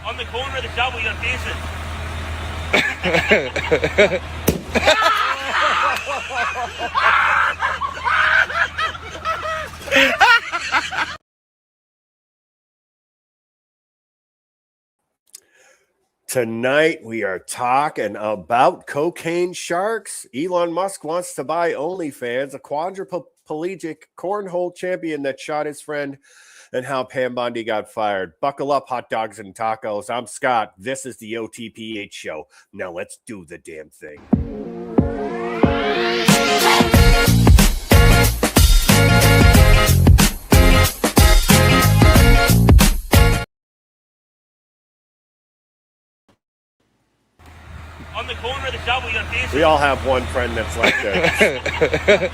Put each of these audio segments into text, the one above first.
On the corner of the shovel, you're facing. Tonight, we are talking about cocaine sharks. Elon Musk wants to buy OnlyFans, a quadriplegic cornhole champion that shot his friend, and how Pam Bondi got fired. Buckle up, hot dogs and tacos. I'm Scott. This is the OTPH show. Now let's do the damn thing. On the corner of the shovel, you're facing. We all have one friend that's like this.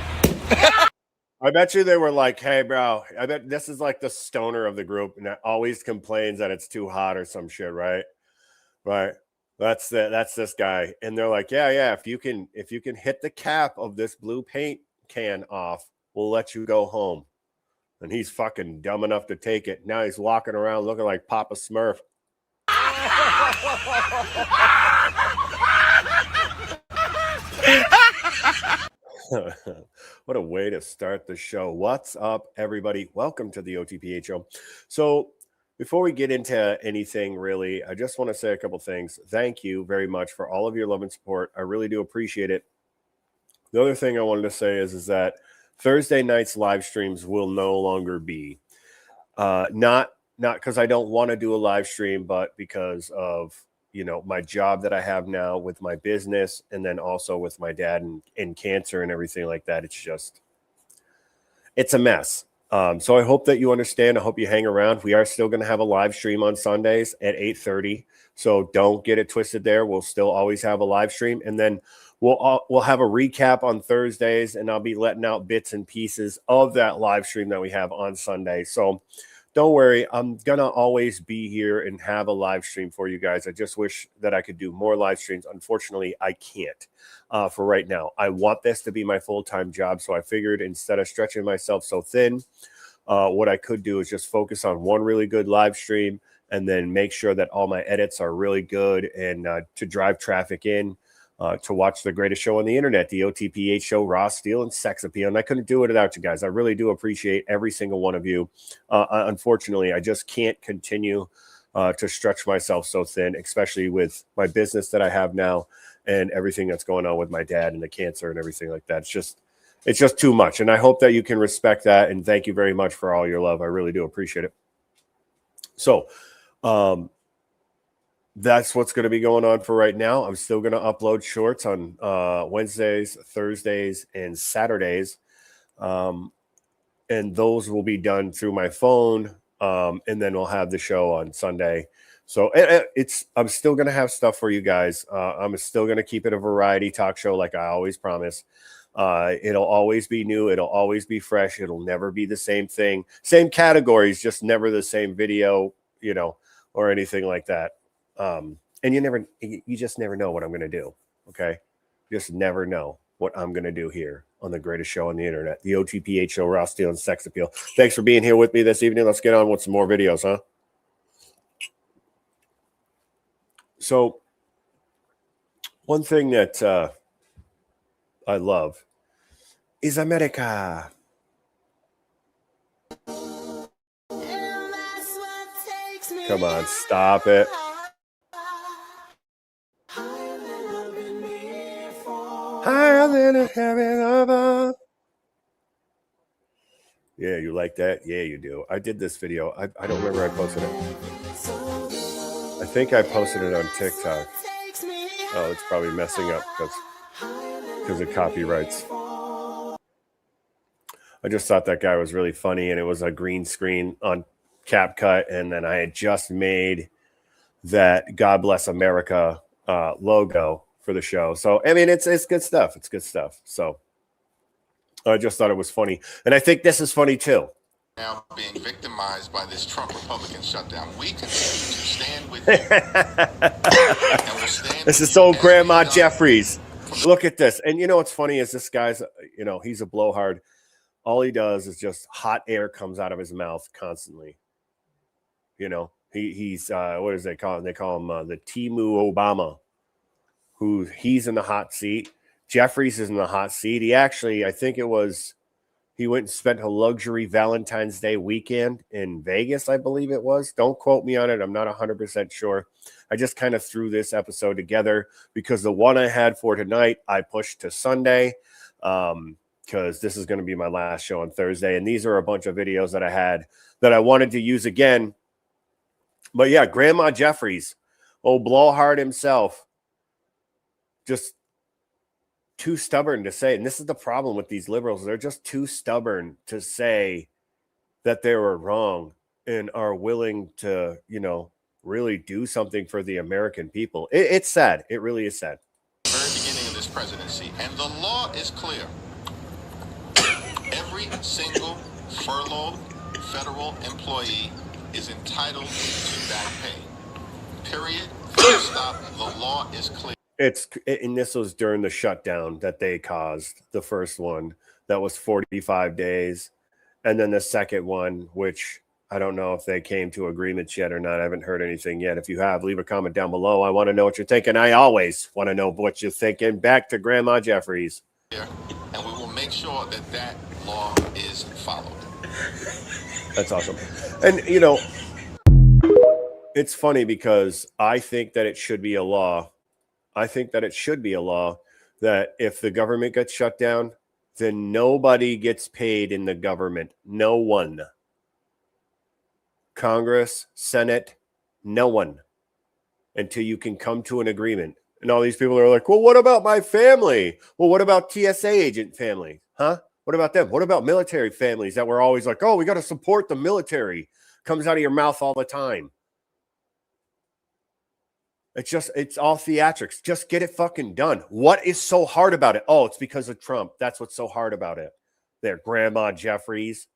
I bet you they were like, hey, bro, I bet this is like the stoner of the group and that always complains that it's too hot or some shit, right? Right. That's this guy. And they're like, yeah, if you can hit the cap of this blue paint can off, we'll let you go home. And he's fucking dumb enough to take it. Now he's walking around looking like Papa Smurf. What a way to start the show. What's up, everybody? Welcome to the OTPH show. So before we get into anything, really, I just want to say a couple things. Thank you very much for all of your love and support. I really do appreciate it. The other thing I wanted to say is that Thursday night's live streams will no longer be. Not because I don't want to do a live stream, but because of my job that I have now with my business, and then also with my dad and cancer and everything like that. It's a mess. So I hope that you understand. I hope you hang around. We are still going to have a live stream on Sundays at 8:30. So don't get it twisted there. We'll still always have a live stream. And then we'll have a recap on Thursdays, and I'll be letting out bits and pieces of that live stream that we have on Sunday. So don't worry, I'm going to always be here and have a live stream for you guys. I just wish that I could do more live streams. Unfortunately, I can't for right now. I want this to be my full-time job, so I figured instead of stretching myself so thin, what I could do is just focus on one really good live stream and then make sure that all my edits are really good and to drive traffic in. To watch the greatest show on the internet, the OTPH show, Raw, Steel, and Sex Appeal. And I couldn't do it without you guys. I really do appreciate every single one of you. Unfortunately, I just can't continue to stretch myself so thin, especially with my business that I have now and everything that's going on with my dad and the cancer and everything like that. It's just too much. And I hope that you can respect that. And thank you very much for all your love. I really do appreciate it. So, that's what's going to be going on for right now. I'm still going to upload shorts on Wednesdays, Thursdays, and Saturdays. And those will be done through my phone. And then we'll have the show on Sunday. So I'm still going to have stuff for you guys. I'm still going to keep it a variety talk show like I always promise. It'll always be new. It'll always be fresh. It'll never be the same thing. Same categories, just never the same video, or anything like that. And you just never know what I'm going to do. Okay. You just never know what I'm going to do here on the greatest show on the internet, the OTPH show, Raw, Steel, and Sex Appeal. Thanks for being here with me this evening. Let's get on with some more videos, huh? So one thing that, I love is America. Come on, stop it. Higher than a heaven above. Yeah, you like that? Yeah, you do. I did this video. I don't remember I posted it. I think I posted it on TikTok. Oh, it's probably messing up because of copyrights. I just thought that guy was really funny, and it was a green screen on CapCut, and then I had just made that God Bless America logo for the show. So, I mean, it's good stuff. It's good stuff. So I just thought it was funny. And I think this is funny too. Now being victimized by this Trump Republican shutdown. We continue to stand with you. And we'll stand this is old Grandma Jeffries. Look at this. And what's funny is this guy's, he's a blowhard. All he does is just hot air comes out of his mouth constantly. He's what does they call him? They call him the Timu Obama, who he's in the hot seat. Jeffries is in the hot seat. He actually, I think it was, he went and spent a luxury Valentine's Day weekend in Vegas, I believe it was. Don't quote me on it. I'm not 100% sure. I just kind of threw this episode together because the one I had for tonight, I pushed to Sunday because this is going to be my last show on Thursday. And these are a bunch of videos that I had that I wanted to use again. But yeah, Grandma Jeffries, old blowhard himself, just too stubborn to say, and this is the problem with these liberals, they're just too stubborn to say that they were wrong and are willing to, really do something for the American people. It's sad. It really is sad. Very beginning of this presidency, and the law is clear. Every single furloughed federal employee is entitled to back pay. Period. Full stop. The law is clear. And this was during the shutdown that they caused. The first one that was 45 days, and then the second one, which I don't know if they came to agreements yet or not. I haven't heard anything yet. If you have, leave a comment down below. I want to know what you're thinking. I always want to know what you're thinking. Back to Grandma Jeffries. And we will make sure that that law is followed. That's awesome. And it's funny because I think that it should be a law. I think that it should be a law that if the government gets shut down, then nobody gets paid in the government. No one. Congress, Senate, no one. Until you can come to an agreement. And all these people are like, well, what about my family? Well, what about TSA agent family? Huh? What about them? What about military families that were always like, oh, we got to support the military? Comes out of your mouth all the time. It's all theatrics. Just get it fucking done. What is so hard about it? Oh, it's because of Trump. That's what's so hard about it. There, Grandma Jeffries.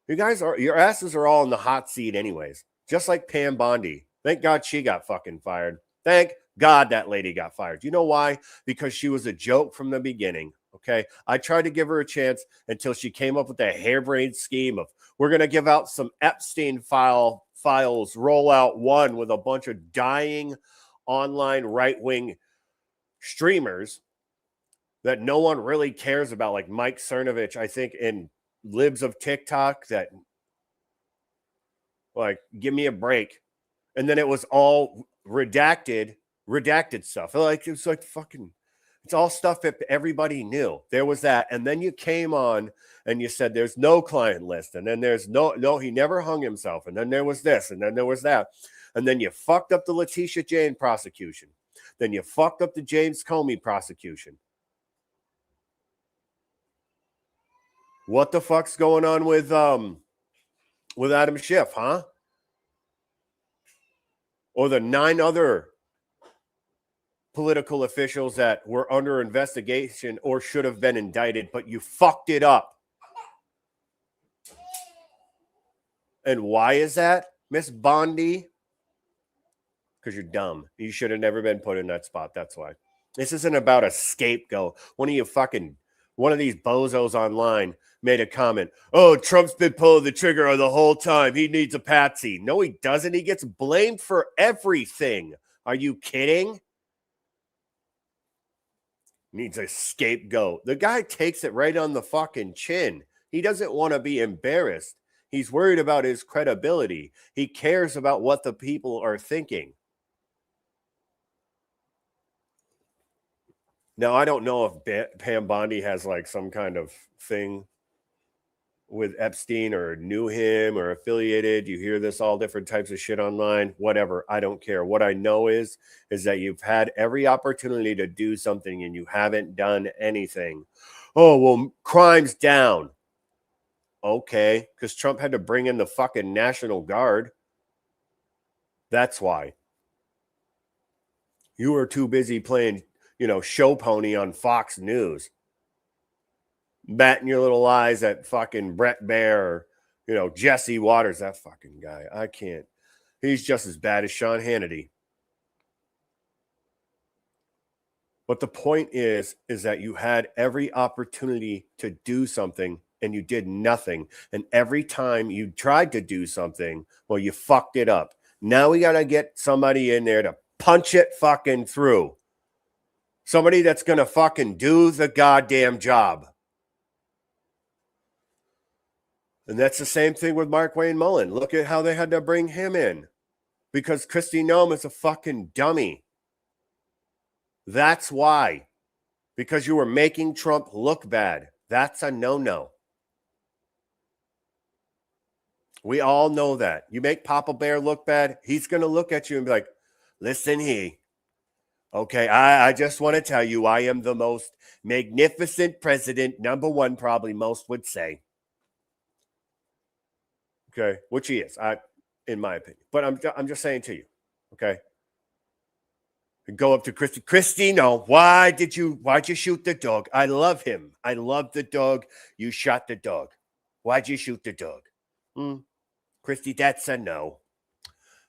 Your asses are all in the hot seat anyways. Just like Pam Bondi. Thank God she got fucking fired. Thank God that lady got fired. You know why? Because she was a joke from the beginning. Okay. I tried to give her a chance until she came up with that harebrained scheme of we're going to give out some Epstein files, rollout one with a bunch of dying online right-wing streamers that no one really cares about, like Mike Cernovich, I think, in libs of TikTok that, like, give me a break. And then it was all redacted stuff. Like, it's like fucking, it's all stuff that everybody knew. There was that. And then you came on and you said there's no client list. And then there's no, he never hung himself. And then there was this. And then there was that. And then you fucked up the Letitia James prosecution. Then you fucked up the James Comey prosecution. What the fuck's going on with Adam Schiff, huh? Or the 9 other political officials that were under investigation or should have been indicted, but you fucked it up. And why is that, Miss Bondi? Because you're dumb. You should have never been put in that spot. That's why. This isn't about a scapegoat. One of these bozos online made a comment. Oh, Trump's been pulling the trigger the whole time. He needs a patsy. No, he doesn't. He gets blamed for everything. Are you kidding? Needs a scapegoat. The guy takes it right on the fucking chin. He doesn't want to be embarrassed. He's worried about his credibility. He cares about what the people are thinking. Now, I don't know if Pam Bondi has like some kind of thing with Epstein or knew him or affiliated. You hear this all different types of shit online, whatever. I don't care. What I know is that you've had every opportunity to do something and you haven't done anything. Oh, well, crime's down. Okay, because Trump had to bring in the fucking National Guard. That's why. You were too busy playing, show pony on Fox News. Batting your little eyes at fucking Brett Baer or, Jesse Waters, that fucking guy. I can't. He's just as bad as Sean Hannity. But the point is that you had every opportunity to do something and you did nothing. And every time you tried to do something, well, you fucked it up. Now we got to get somebody in there to punch it fucking through. Somebody that's going to fucking do the goddamn job. And that's the same thing with Mark Wayne Mullen. Look at how they had to bring him in. Because Kristi Noem is a fucking dummy. That's why. Because you were making Trump look bad. That's a no-no. We all know that. You make Papa Bear look bad, he's going to look at you and be like, listen here. Okay, I just want to tell you I am the most magnificent president, number one, probably most would say. Okay, which he is, in my opinion. But I'm just saying to you, okay? Go up to Kristi, no, why'd you shoot the dog? I love him. I love the dog. You shot the dog. Why'd you shoot the dog? Kristi, that's a no.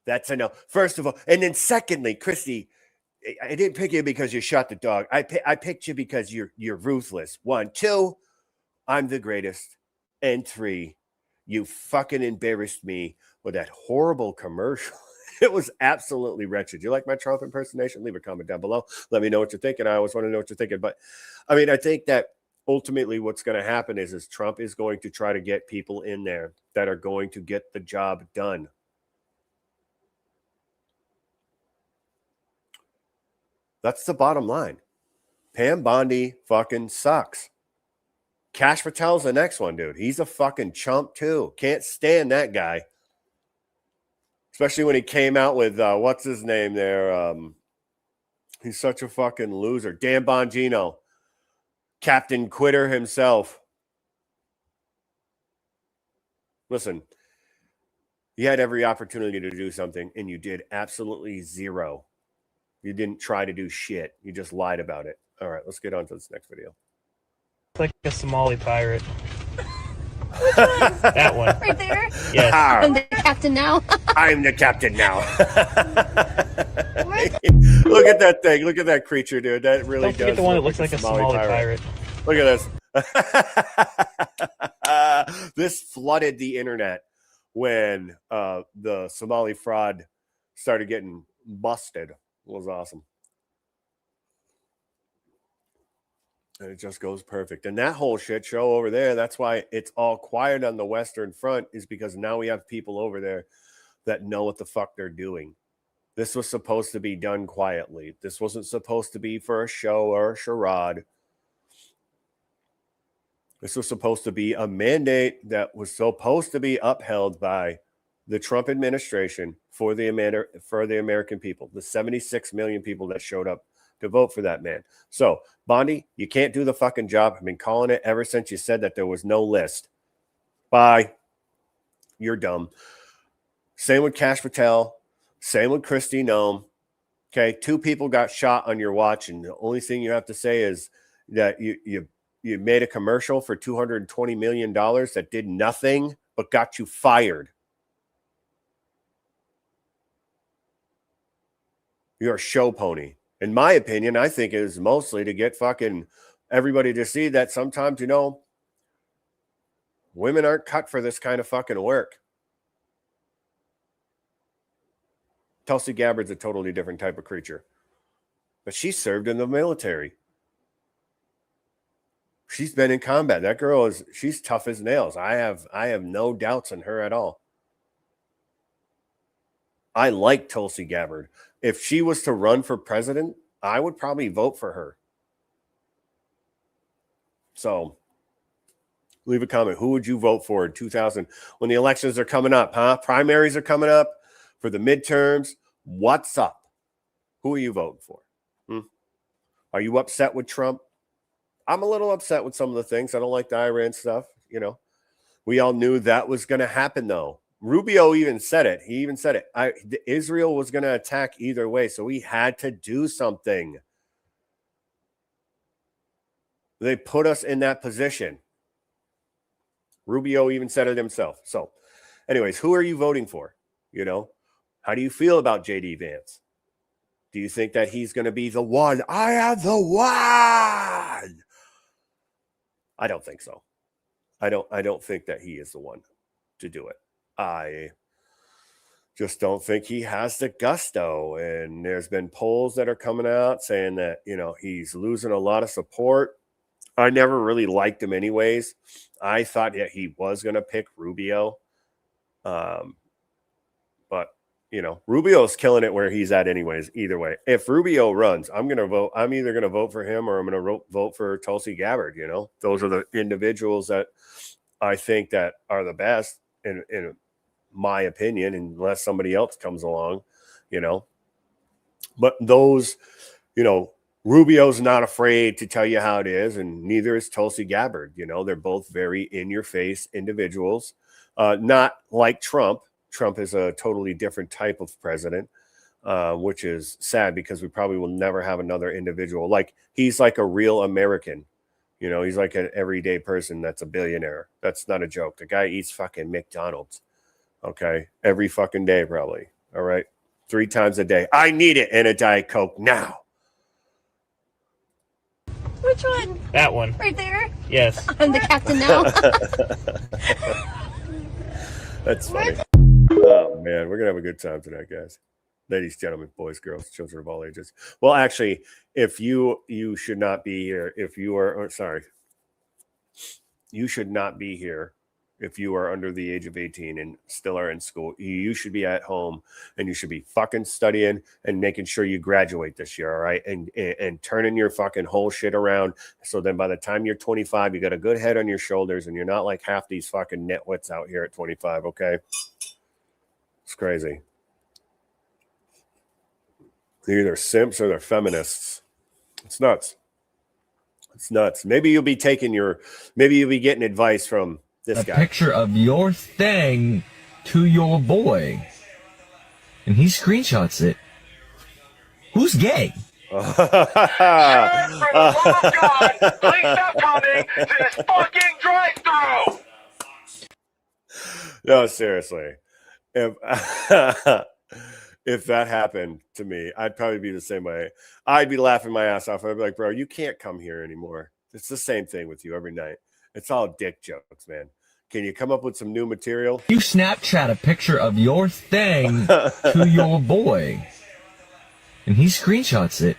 That's a no. First of all, and then secondly, Kristi, I didn't pick you because you shot the dog. I picked you because you're ruthless. 1, 2, I'm the greatest. And 3, you fucking embarrassed me with that horrible commercial. It was absolutely wretched. You like my Trump impersonation? Leave a comment down below. Let me know what you're thinking. I always want to know what you're thinking. But I mean, I think that ultimately what's going to happen is Trump is going to try to get people in there that are going to get the job done. That's the bottom line. Pam Bondi fucking sucks. Kash Patel's the next one, dude. He's a fucking chump too. Can't stand that guy. Especially when he came out with, what's his name there? He's such a fucking loser. Dan Bongino. Captain Quitter himself. Listen, you had every opportunity to do something, and you did absolutely zero. You didn't try to do shit. You just lied about it. All right, let's get on to this next video. Like a Somali pirate. That one. Right there? Yes. I'm the captain now. I'm the captain now. Look at that thing. Look at that creature, dude. That really Don't forget does the one that look looks like a Somali pirate. Look at this. This flooded the internet when the Somali fraud started getting busted. It was awesome. And it just goes perfect. And that whole shit show over there, that's why it's all quiet on the Western Front, is because now we have people over there that know what the fuck they're doing. This was supposed to be done quietly. This wasn't supposed to be for a show or a charade. This was supposed to be a mandate that was supposed to be upheld by the Trump administration for the American people, the 76 million people that showed up to vote for that man. So, Bondi, you can't do the fucking job. I've been calling it ever since you said that there was no list. Bye. You're dumb. Same with Kash Patel. Same with Kristi Noem. Okay, 2 people got shot on your watch, and the only thing you have to say is that you made a commercial for $220 million that did nothing but got you fired. You're a show pony. In my opinion, I think it is mostly to get fucking everybody to see that sometimes, women aren't cut for this kind of fucking work. Tulsi Gabbard's a totally different type of creature. But she served in the military. She's been in combat. That girl she's tough as nails. I have no doubts in her at all. I like Tulsi Gabbard. If she was to run for president, I would probably vote for her. So, leave a comment. Who would you vote for in 2000 when the elections are coming up, huh? Primaries are coming up for the midterms. What's up? Who are you voting for? Are you upset with Trump? I'm a little upset with some of the things. I don't like the Iran stuff. We all knew that was going to happen, though. Rubio even said it. He even said it. Israel was going to attack either way, so we had to do something. They put us in that position. Rubio even said it himself. So, anyways, who are you voting for? How do you feel about J.D. Vance? Do you think that he's going to be the one? I am the one. I don't think so. I don't think that he is the one to do it. I just don't think he has the gusto. And there's been polls that are coming out saying that, he's losing a lot of support. I never really liked him anyways. I thought that he was going to pick Rubio. But, Rubio's killing it where he's at anyways, either way. If Rubio runs, I'm going to vote. I'm either going to vote for him or I'm going to vote for Tulsi Gabbard. Those are the individuals that I think that are the best in my opinion, unless somebody else comes along, But those, Rubio's not afraid to tell you how it is, and neither is Tulsi Gabbard. They're both very in-your-face individuals, not like Trump. Trump is a totally different type of president, which is sad because we probably will never have another individual. Like, he's like a real American. He's like an everyday person that's a billionaire. That's not a joke. The guy eats fucking McDonald's. Okay. Every fucking day, probably. All right. 3 times a day. I need it in a Diet Coke now. Which one? That one. Right there? Yes. I'm the captain now. That's funny. Oh, man. We're going to have a good time tonight, guys. Ladies, gentlemen, boys, girls, children of all ages. Well, actually, if you should not be here, if you are, you should not be here if you are under the age of 18 and still are in school. You should be at home and you should be fucking studying and making sure you graduate this year, all right? And turning your fucking whole shit around. So then by the time you're 25, you got a good head on your shoulders and you're not like half these fucking nitwits out here at 25, okay? It's crazy. They're either simps or they're feminists. It's nuts. It's nuts. Maybe you'll be getting advice from this guy. A picture of your thing to your boy. And he screenshots it. Who's gay? For the love of God, please stop coming to this fucking drive-thru. No, seriously. If that happened to me, I'd probably be the same way. I'd be laughing my ass off. I'd be like, bro, you can't come here anymore. It's the same thing with you every night. It's all dick jokes, man. Can you come up with some new material? You Snapchat a picture of your thing to your boy. And he screenshots it.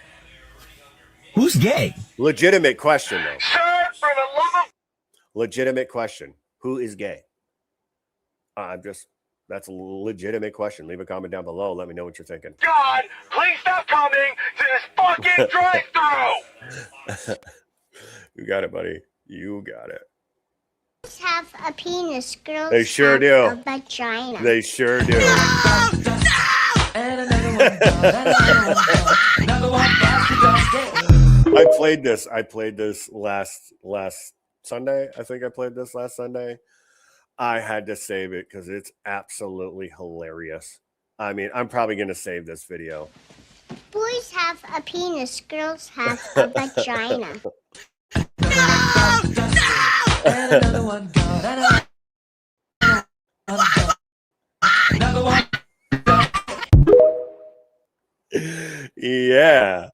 Who's gay? Legitimate question, though. Sir, for the love of... Legitimate question. Who is gay? That's a legitimate question. Leave a comment down below. Let me know what you're thinking. God, please stop coming to this fucking drive-thru. You got it, buddy. You got it. Girls have a penis. Girls They sure have do. a vagina. They sure do. I played this last Sunday. I think I played this last Sunday. I had to save it because it's absolutely hilarious. I mean, I'm probably going to save this video. Boys have a penis. Girls have a vagina. Yeah.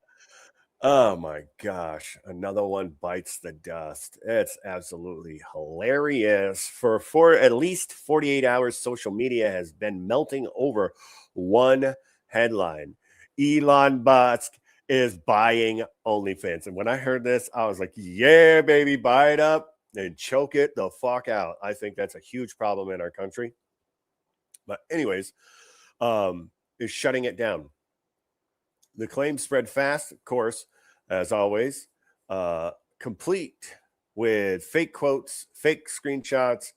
Oh my gosh. Another one bites the dust. It's absolutely hilarious. For at least 48 hours, social media has been melting over one headline. Elon Musk is buying OnlyFans. And when I heard this, I was like, yeah, baby, buy it up and choke it the fuck out. I think that's a huge problem in our country. But anyways, is shutting it down. The claims spread fast, of course, as always, complete with fake quotes, fake screenshots,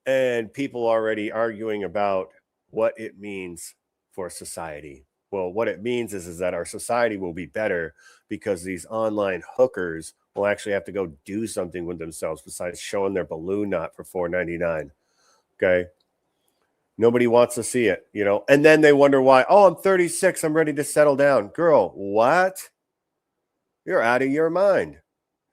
and people already arguing about what it means for society. Well, what it means is that our society will be better because these online hookers will actually have to go do something with themselves besides showing their balloon knot for $4.99. Okay. Nobody wants to see it, you know, and then they wonder why. Oh, I'm 36. I'm ready to settle down. Girl, what? You're out of your mind.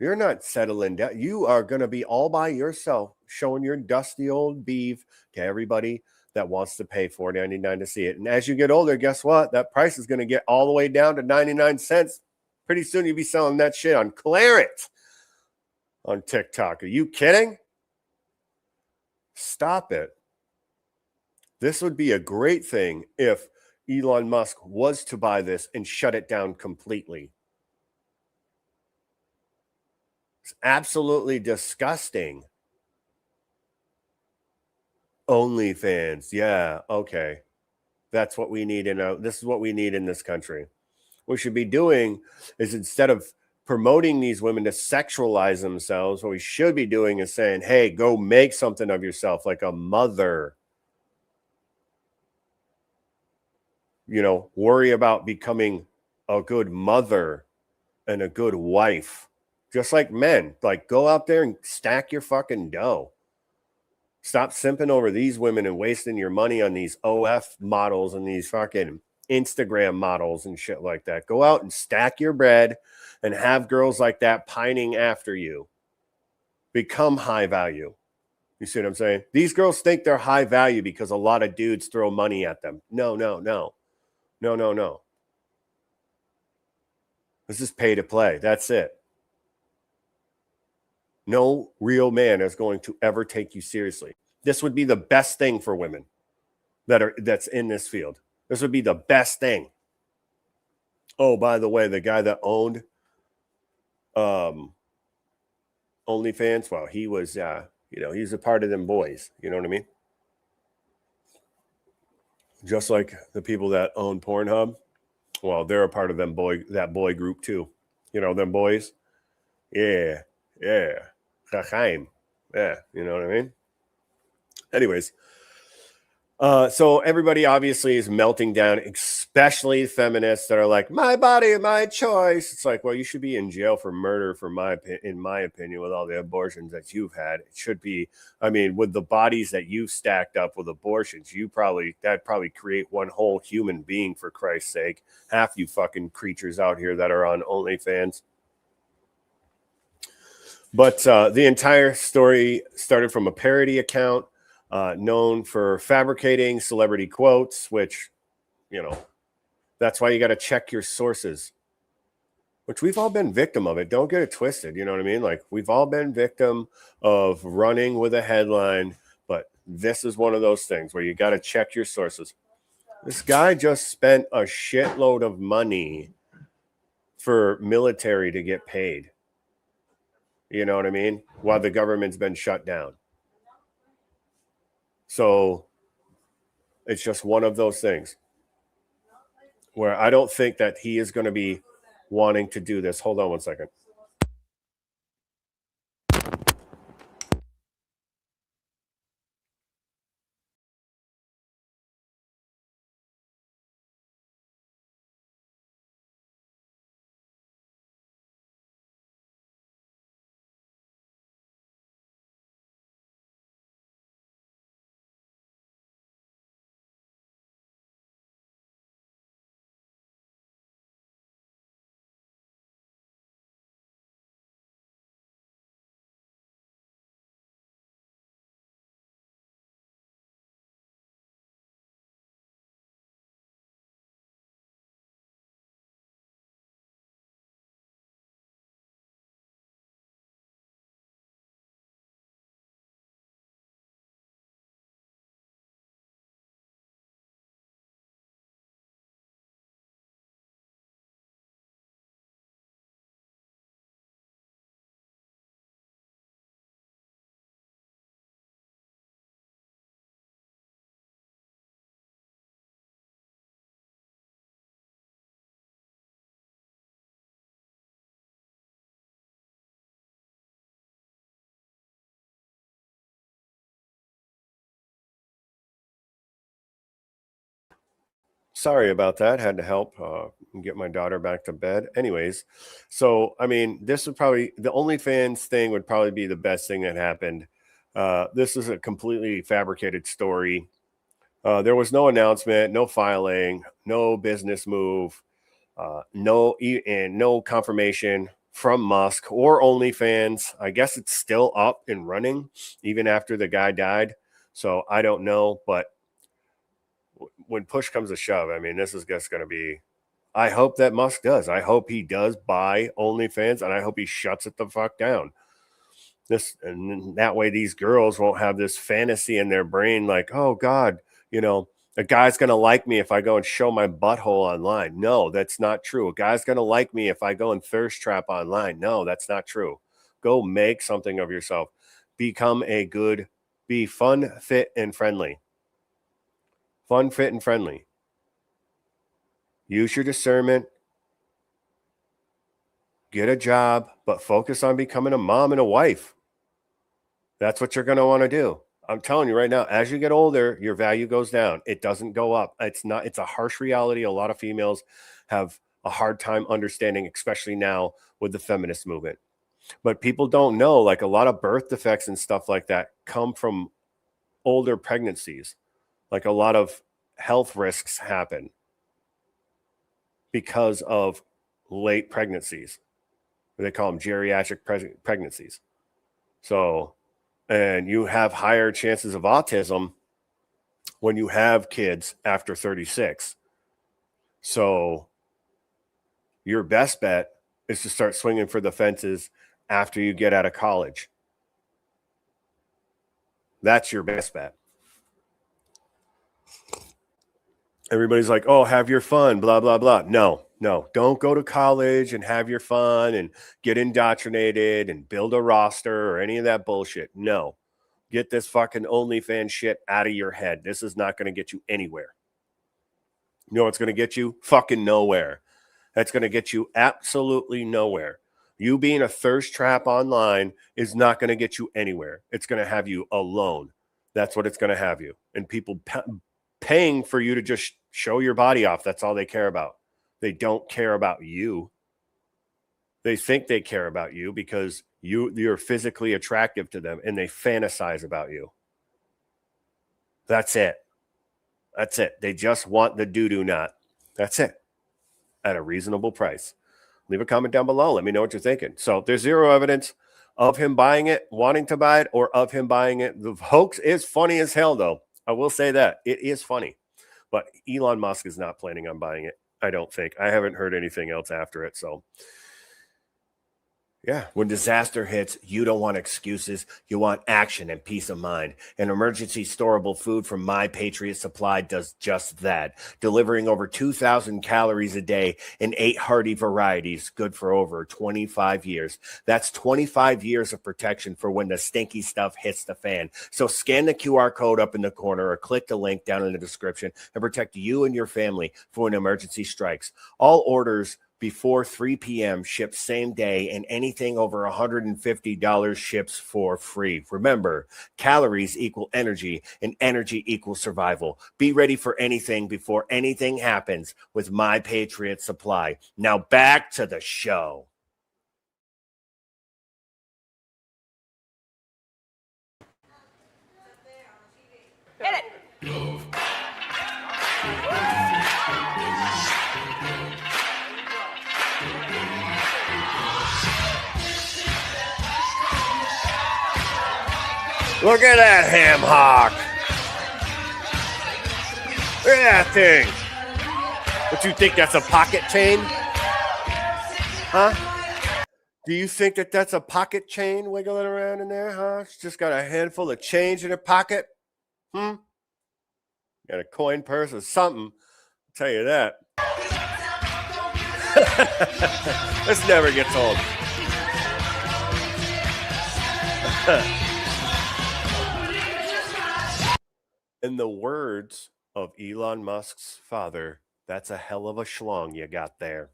You're not settling down. You are going to be all by yourself showing your dusty old beef to everybody that wants to pay $4.99 to see it. And as you get older, guess what? That price is going to get all the way down to 99 cents. Pretty soon you'll be selling that shit on Claret on TikTok. Are you kidding? Stop it. This would be a great thing if Elon Musk was to buy this and shut it down completely. It's absolutely disgusting. OnlyFans. Yeah, okay. That's what we need this is what we need in this country. What we should be doing is, instead of promoting these women to sexualize themselves, what we should be doing is saying, hey, go make something of yourself, like a mother. You know, worry about becoming a good mother and a good wife. Just like men, like, go out there and stack your fucking dough. Stop simping over these women and wasting your money on these OF models and these fucking Instagram models and shit like that. Go out and stack your bread and have girls like that pining after you. Become high value. You see what I'm saying? These girls think they're high value because a lot of dudes throw money at them. No. This is pay to play. That's it. No real man is going to ever take you seriously. This would be the best thing for women that's in this field. This would be the best thing. Oh, by the way, the guy that owned OnlyFans, well, he was he's a part of them boys. You know what I mean? Just like the people that own Pornhub, well, they're a part of that boy group too. You know, them boys. Yeah. Chaim. Yeah, you know what I mean? Anyways, so everybody obviously is melting down, especially feminists that are like, my body, my choice. It's like, well, you should be in jail for murder, in my opinion, with all the abortions that you've had. It should be, I mean, with the bodies that you've stacked up with abortions, that'd probably create one whole human being, for Christ's sake. Half you fucking creatures out here that are on OnlyFans. But the entire story started from a parody account known for fabricating celebrity quotes, which, you know, that's why you got to check your sources, which we've all been victim of it. Don't get it twisted. You know what I mean? Like, we've all been victim of running with a headline, but this is one of those things where you got to check your sources. This guy just spent a shitload of money for military to get paid. You know what I mean? While the government's been shut down. So it's just one of those things where I don't think that he is going to be wanting to do this. Hold on one second. Sorry about that. Had to help get my daughter back to bed. Anyways, so, I mean, this would probably, the OnlyFans thing would probably be the best thing that happened. This is a completely fabricated story. There was no announcement, no filing, no business move, no confirmation from Musk or OnlyFans. I guess it's still up and running even after the guy died. So I don't know, but when push comes to shove, I mean, this is just going to be, I hope that Musk does. I hope he does buy OnlyFans, and I hope he shuts it the fuck down. And that way these girls won't have this fantasy in their brain like, oh God, a guy's going to like me if I go and show my butthole online. No, that's not true. A guy's going to like me if I go and thirst trap online. No, that's not true. Go make something of yourself. Be fun, fit, and friendly. Fun, fit, and friendly. Use your discernment. Get a job, but focus on becoming a mom and a wife. That's what you're going to want to do. I'm telling you right now, as you get older, your value goes down. It doesn't go up. It's a harsh reality. A lot of females have a hard time understanding, especially now with the feminist movement. But people don't know, like a lot of birth defects and stuff like that come from older pregnancies. Like a lot of health risks happen because of late pregnancies. They call them geriatric pregnancies. So, and you have higher chances of autism when you have kids after 36. So your best bet is to start swinging for the fences after you get out of college. That's your best bet. Everybody's like, oh, have your fun, blah, blah, blah. No, don't go to college and have your fun and get indoctrinated and build a roster or any of that bullshit. No, get this fucking OnlyFans shit out of your head. This is not going to get you anywhere. You know what's going to get you? Fucking nowhere. That's going to get you absolutely nowhere. You being a thirst trap online is not going to get you anywhere. It's going to have you alone. That's what it's going to have you. And people paying for you to just show your body off. That's all they care about. They don't care about you. They think they care about you because you're physically attractive to them and they fantasize about you. That's it. That's it. They just want the doo-doo knot. That's it. At a reasonable price. Leave a comment down below. Let me know what you're thinking. So there's zero evidence of him buying it, wanting to buy it, or of him buying it. The hoax is funny as hell, though. I will say that. It is funny. But Elon Musk is not planning on buying it, I don't think. I haven't heard anything else after it. So, yeah, when disaster hits, you don't want excuses. You want action and peace of mind. And emergency storable food from My Patriot Supply does just that, delivering over 2,000 calories a day in 8 hearty varieties, good for over 25 years. That's 25 years of protection for when the stinky stuff hits the fan. So scan the QR code up in the corner or click the link down in the description and protect you and your family for when emergency strikes. All orders before 3 p.m. ships same day, and anything over $150 ships for free. Remember, calories equal energy, and energy equals survival. Be ready for anything before anything happens with My Patriot Supply. Now back to the show. Hit it. Look at that ham hock. Look at that thing. What, you think that's a pocket chain? Huh? Do you think that that's a pocket chain wiggling around in there, huh? It's just got a handful of change in her pocket? Got a coin purse or something. I'll tell you that. This never gets old. In the words of Elon Musk's father, that's a hell of a schlong you got there.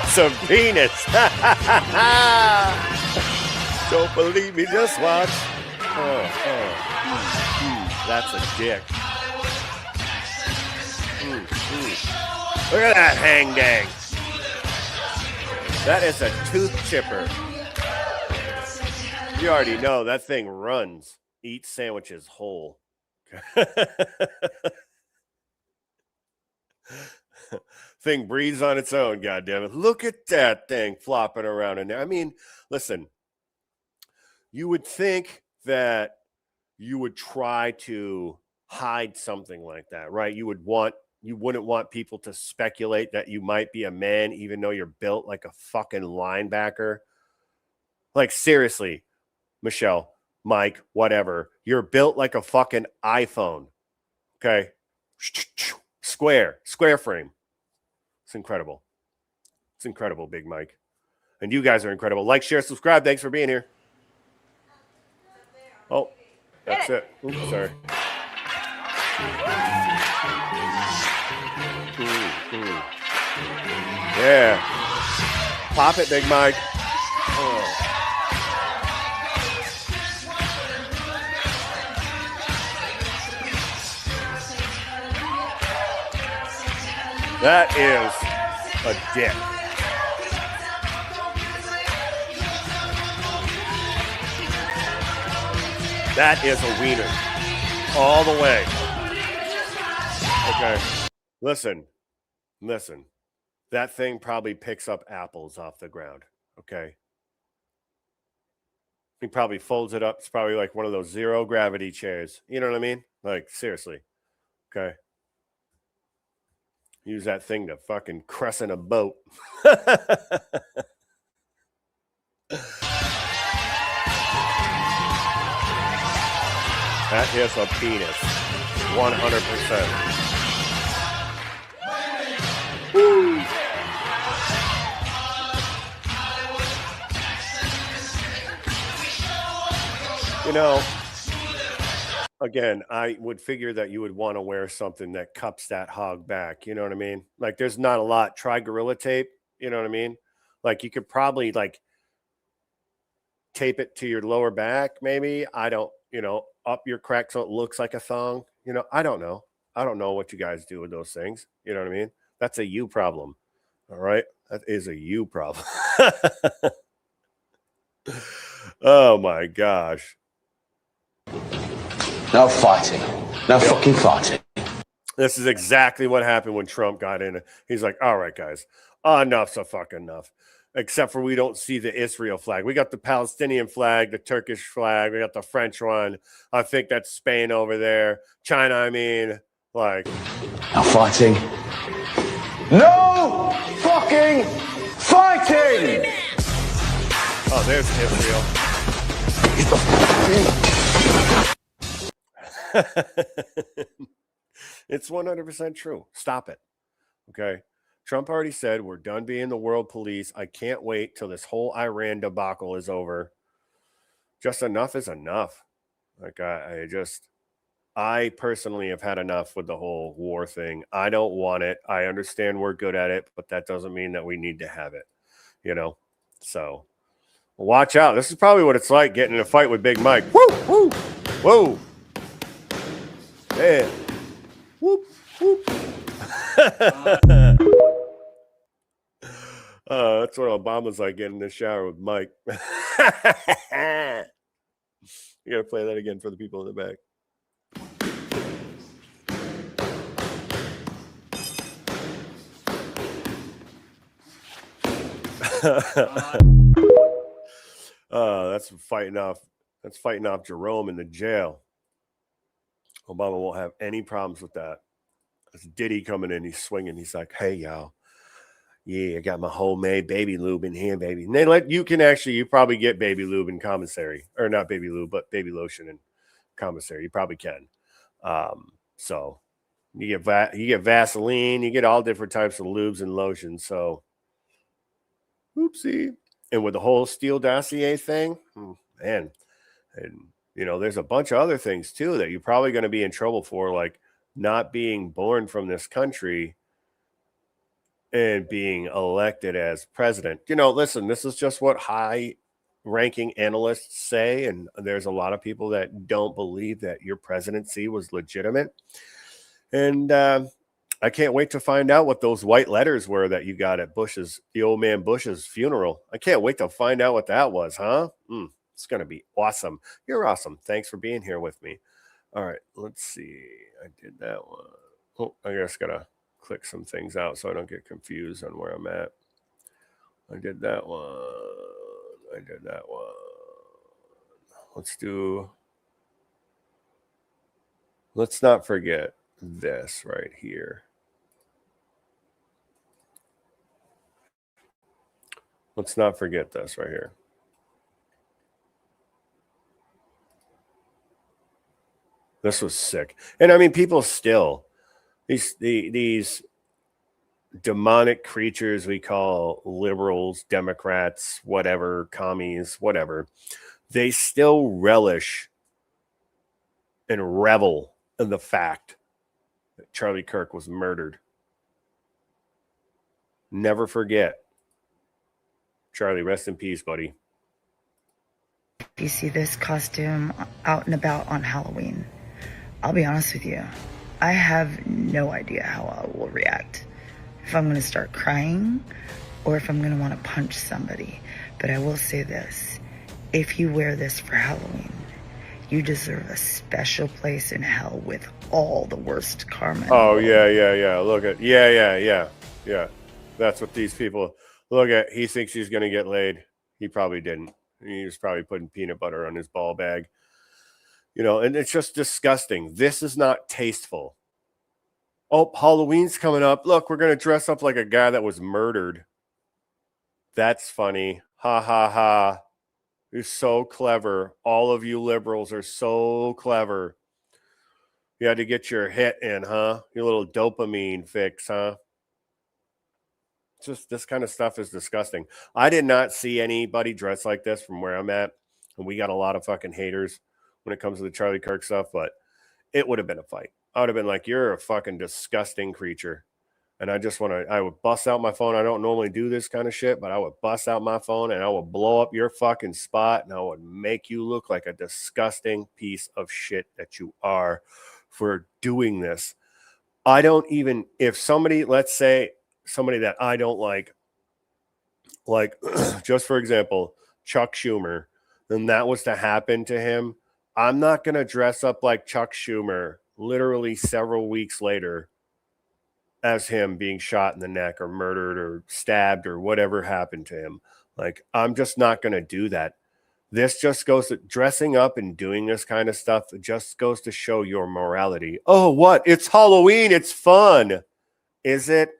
It's a penis. Don't believe me, just watch. That's a dick. Look at that hang dang. That is a tooth chipper. You already know that thing runs. Eats sandwiches whole. Thing breathes on its own, goddammit. Look at that thing flopping around in there. I mean, listen, you would think that you would try to hide something like that, right? You would want you wouldn't want people to speculate that you might be a man, even though you're built like a fucking linebacker. Like, seriously, Michelle, Mike, whatever. You're built like a fucking iPhone. Okay. Square frame. It's incredible. It's incredible, Big Mike. And you guys are incredible. Like, share, subscribe. Thanks for being here. Oh, that's it. Oops, sorry. Yeah. Pop it, Big Mike. Oh. That is a dick. That is a wiener. All the way. Okay. Listen. That thing probably picks up apples off the ground. Okay. He probably folds it up. It's probably like one of those zero gravity chairs. You know what I mean? Like, seriously. Okay. Use that thing to fucking crescent a boat. That is a penis. 100%. Woo. You know, again, I would figure that you would want to wear something that cups that hog back. You know what I mean? Like, there's not a lot. Try Gorilla Tape. You know what I mean? Like, you could probably, like, tape it to your lower back, maybe. I don't, up your crack so it looks like a thong. I don't know. I don't know what you guys do with those things. You know what I mean? That's a you problem. All right? That is a you problem. Oh, my gosh. No fighting. No fucking fighting. This is exactly what happened when Trump got in. He's like, all right, guys, enough's a fucking enough. Except for we don't see the Israel flag. We got the Palestinian flag, the Turkish flag. We got the French one. I think that's Spain over there. China, I mean, like. No fighting. No fucking fighting! Oh, there's Israel. It's 100% true. Stop it. Okay. Trump already said we're done being the world police. I can't wait till this whole Iran debacle is over. Just enough is enough. Like, I personally have had enough with the whole war thing. I don't want it. I understand we're good at it, but that doesn't mean that we need to have it, So watch out. This is probably what it's like getting in a fight with Big Mike. Woo, woo, whoa. Yeah. Whoop, whoop. That's what Obama's like getting in the shower with Mike. You gotta play that again for the people in the back. That's fighting off Jerome in the jail. Obama won't have any problems with that. It's Diddy coming in, he's swinging. He's like, hey, y'all. Yeah, I got my homemade baby lube in here, baby. And you probably get baby lube in commissary. Or not baby lube, but baby lotion in commissary. You probably can. So you get Vaseline, you get all different types of lubes and lotions. So, oopsie. And with the whole Steele dossier thing, man, and there's a bunch of other things too that you're probably going to be in trouble for, like not being born from this country and being elected as president. Listen, this is just what high-ranking analysts say, and there's a lot of people that don't believe that your presidency was legitimate. And I can't wait to find out what those white letters were that you got at the old man Bush's funeral. I can't wait to find out what that was, huh? It's going to be awesome. You're awesome. Thanks for being here with me. All right, let's see. I did that one. Oh, I just got to click some things out so I don't get confused on where I'm at. I did that one. Let's not forget this right here. Let's not forget this right here. This was sick. And I mean, people still, these demonic creatures we call liberals, Democrats, whatever, commies, whatever, they still relish and revel in the fact that Charlie Kirk was murdered. Never forget. Charlie, rest in peace, buddy. If you see this costume out and about on Halloween, I'll be honest with you, I have no idea how I will react. If I'm going to start crying or if I'm going to want to punch somebody. But I will say this, if you wear this for Halloween, you deserve a special place in hell with all the worst karma. Oh, yeah. Look at, yeah. That's what these people, look at, he thinks he's going to get laid. He probably didn't. He was probably putting peanut butter on his ball bag. You know, and it's just disgusting. This is not tasteful. Oh, Halloween's coming up. Look, we're going to dress up like a guy that was murdered. That's funny. Ha, ha, ha. You're so clever. All of you liberals are so clever. You had to get your hit in, huh? Your little dopamine fix, huh? Just this kind of stuff is disgusting. I did not see anybody dressed like this from where I'm at. And we got a lot of fucking haters when it comes to the Charlie Kirk stuff, but it would have been a fight. I would have been like, you're a fucking disgusting creature. And I would bust out my phone. I don't normally do this kind of shit, but I would bust out my phone and I would blow up your fucking spot and I would make you look like a disgusting piece of shit that you are for doing this. I don't even, if somebody, let's say somebody that I don't like just for example, Chuck Schumer, then that was to happen to him, I'm not going to dress up like Chuck Schumer literally several weeks later as him being shot in the neck or murdered or stabbed or whatever happened to him. Like, I'm just not going to do that. This just goes to dressing up and doing this kind of stuff. It just goes to show your morality. Oh, what? It's Halloween. It's fun. Is it?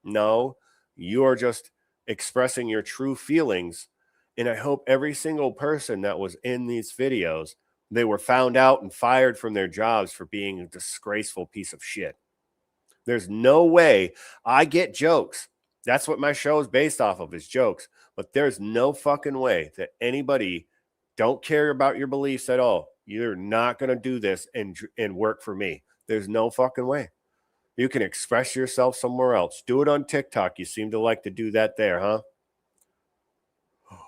No, you are just expressing your true feelings. And I hope every single person that was in these videos, they were found out and fired from their jobs for being a disgraceful piece of shit. There's no way. I get jokes. That's what my show is based off of, is jokes. But there's no fucking way that anybody don't care about your beliefs at all. You're not going to do this and work for me. There's no fucking way. You can express yourself somewhere else. Do it on TikTok. You seem to like to do that there, huh?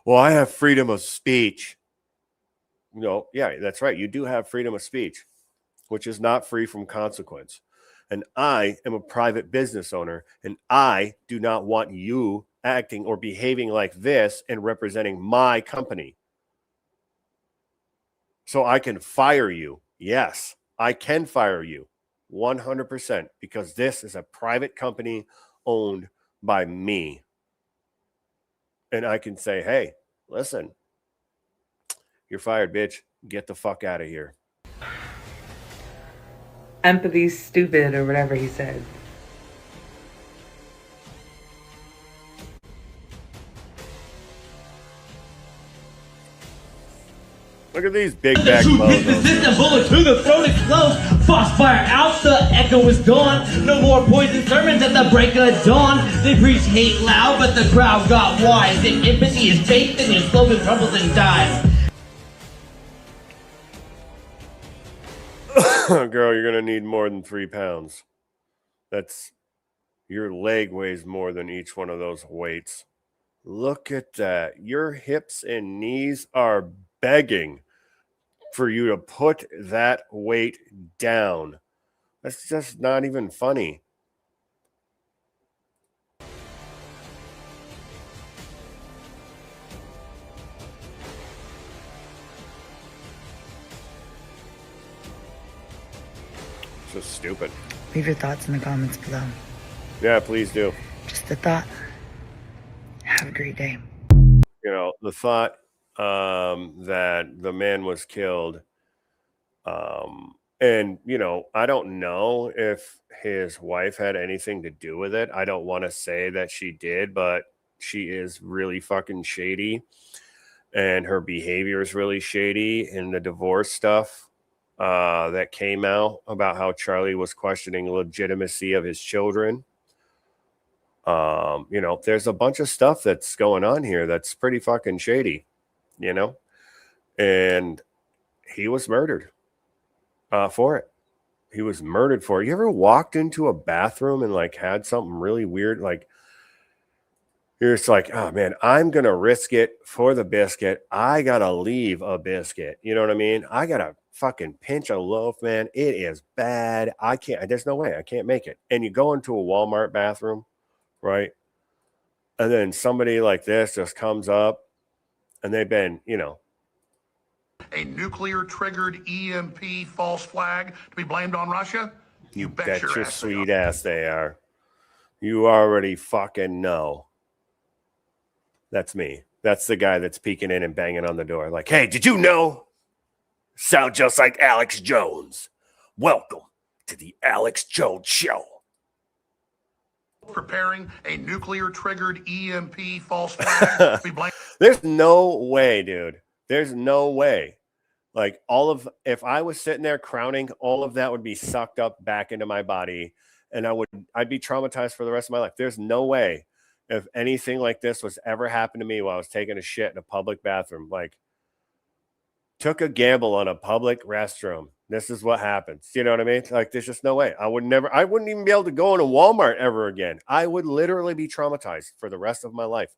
Well, I have freedom of speech. No, yeah, that's right. You do have freedom of speech, which is not free from consequence. And I am a private business owner, and I do not want you acting or behaving like this and representing my company. So I can fire you. Yes, I can fire you 100% because this is a private company owned by me. And I can say, hey, listen, you're fired, bitch. Get the fuck out of here. Empathy's stupid or whatever he said. Look at these big back logos. The bullet to the throat explodes. Foxfire out, the echo is gone. No more poison sermons at the break of dawn. They preach hate loud, but the crowd got wise. If empathy is faith, then your slogan crumbles and dies. Girl, you're gonna need more than 3 pounds. That's, your leg weighs more than each one of those weights. Look at that. Your hips and knees are begging for you to put that weight down. That's just not even funny. It's just stupid. Leave your thoughts in the comments below. Yeah, please do. Just a thought. Have a great day. You know, the thought that the man was killed, and, you know, I don't know if his wife had anything to do with it. I don't want to say that she did, but she is really fucking shady, and her behavior is really shady. And the divorce stuff that came out about how Charlie was questioning the legitimacy of his children. You know, there's a bunch of stuff that's going on here that's pretty fucking shady, you know, and he was murdered for it. He was murdered for it. You ever walked into a bathroom and like had something really weird? Like, you're just like, oh man, I'm going to risk it for the biscuit. I got to leave a biscuit. You know what I mean? I got to fucking pinch a loaf, man. It is bad. I can't, there's no way I can't make it. And you go into a Walmart bathroom, right? And then somebody like this just comes up and they've been, you know, a nuclear-triggered EMP false flag to be blamed on Russia? You bet your sweet ass they are. You already fucking know. That's me. That's the guy that's peeking in and banging on the door. Like, hey, did you know? Sound just like Alex Jones. Welcome to the Alex Jones Show. Preparing a nuclear-triggered EMP false flag to be blamed. There's no way, dude. There's no way. Like if I was sitting there crowning, all of that would be sucked up back into my body, and I'd be traumatized for the rest of my life. There's no way if anything like this was ever happened to me while I was taking a shit in a public bathroom. Like, took a gamble on a public restroom. This is what happens. You know what I mean? Like, there's just no way. I wouldn't even be able to go in a Walmart ever again. I would literally be traumatized for the rest of my life.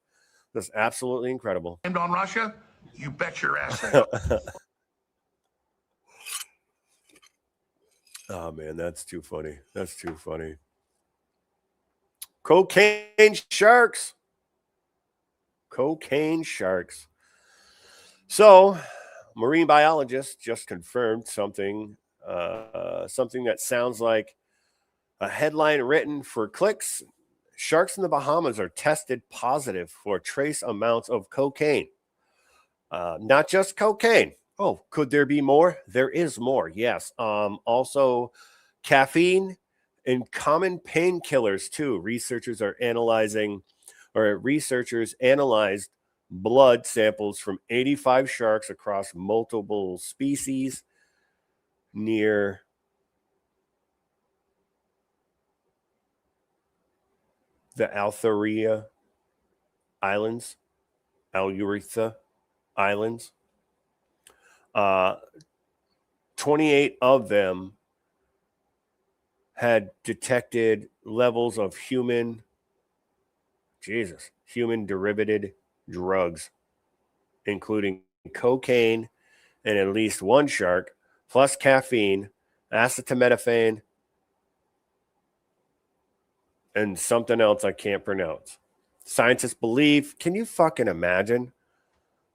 That's absolutely incredible. Blamed on Russia? You bet your ass. Oh man, that's too funny. That's too funny. Cocaine sharks. Cocaine sharks. So, marine biologists just confirmed something that sounds like a headline written for clicks. Sharks in the Bahamas are tested positive for trace amounts of cocaine. Not just cocaine. Oh, could there be more? There is more, yes. Also, caffeine and common painkillers, too. Researchers analyzed blood samples from 85 sharks across multiple species near the Altheria Islands, Aluritha Islands. 28 of them had detected levels of human derivative drugs, including cocaine and at least one shark, plus caffeine, acetaminophen, and something else I can't pronounce. Scientists believe, can you fucking imagine?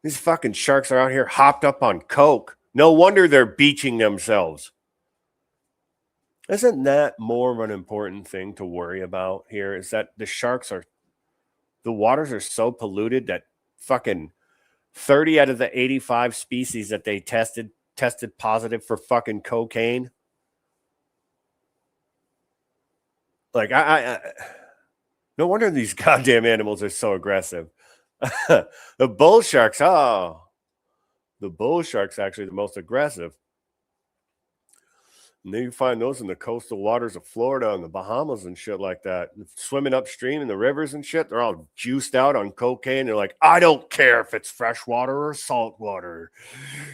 These fucking sharks are out here hopped up on coke. No wonder they're beaching themselves. Isn't that more of an important thing to worry about here? Is that the waters are so polluted that fucking 30 out of the 85 species that they tested positive for fucking cocaine. Like, I no wonder these goddamn animals are so aggressive. The bull sharks, the bull shark's actually the most aggressive. And then you find those in the coastal waters of Florida and the Bahamas and shit like that. Swimming upstream in the rivers and shit, they're all juiced out on cocaine. They're like, I don't care if it's fresh water or salt water.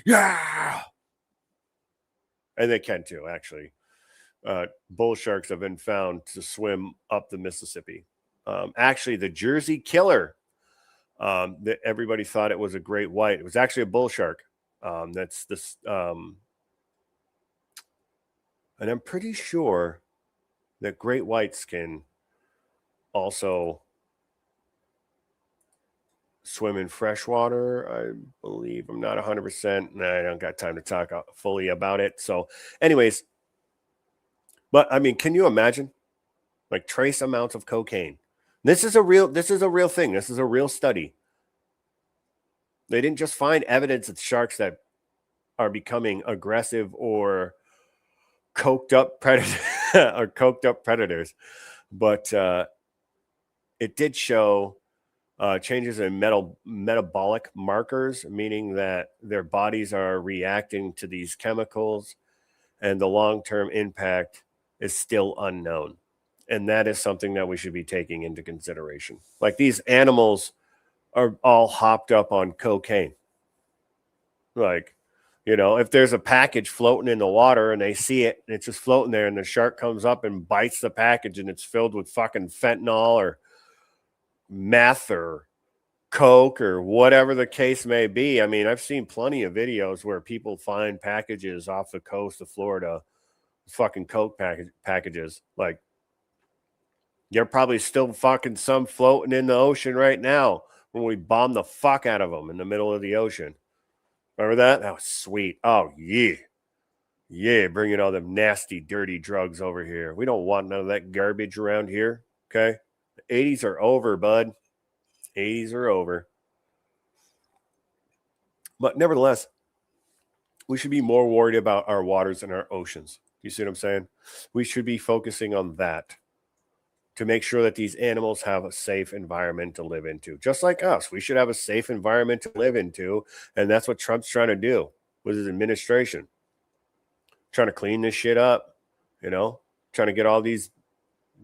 Yeah. And they can too, actually. Bull sharks have been found to swim up the Mississippi. Actually, the Jersey killer, that everybody thought it was a great white. It was actually a bull shark. That's this, and I'm pretty sure that great whites can also swim in fresh water. I believe. I'm not 100%. I don't got time to talk fully about it. So, anyways, but I mean, can you imagine like trace amounts of cocaine? This is a real thing. This is a real study. They didn't just find evidence of sharks that are becoming aggressive or coked up predators, but it did show changes in metabolic markers, meaning that their bodies are reacting to these chemicals, and the long-term impact is still unknown. And that is something that we should be taking into consideration. Like, these animals are all hopped up on cocaine. Like, you know, if there's a package floating in the water and they see it and it's just floating there, and the shark comes up and bites the package and it's filled with fucking fentanyl or meth or coke or whatever the case may be. I mean, I've seen plenty of videos where people find packages off the coast of Florida, fucking coke packages. Like, you're probably still fucking some floating in the ocean right now when we bomb the fuck out of them in the middle of the ocean. Remember that? That was sweet. Oh, yeah. Yeah, bringing all them nasty, dirty drugs over here. We don't want none of that garbage around here, okay? The 80s are over, bud. 80s are over. But nevertheless, we should be more worried about our waters and our oceans. You see what I'm saying? We should be focusing on that to make sure that these animals have a safe environment to live into. Just like us, we should have a safe environment to live into, and that's what Trump's trying to do with his administration. Trying to clean this shit up, you know? Trying to get all these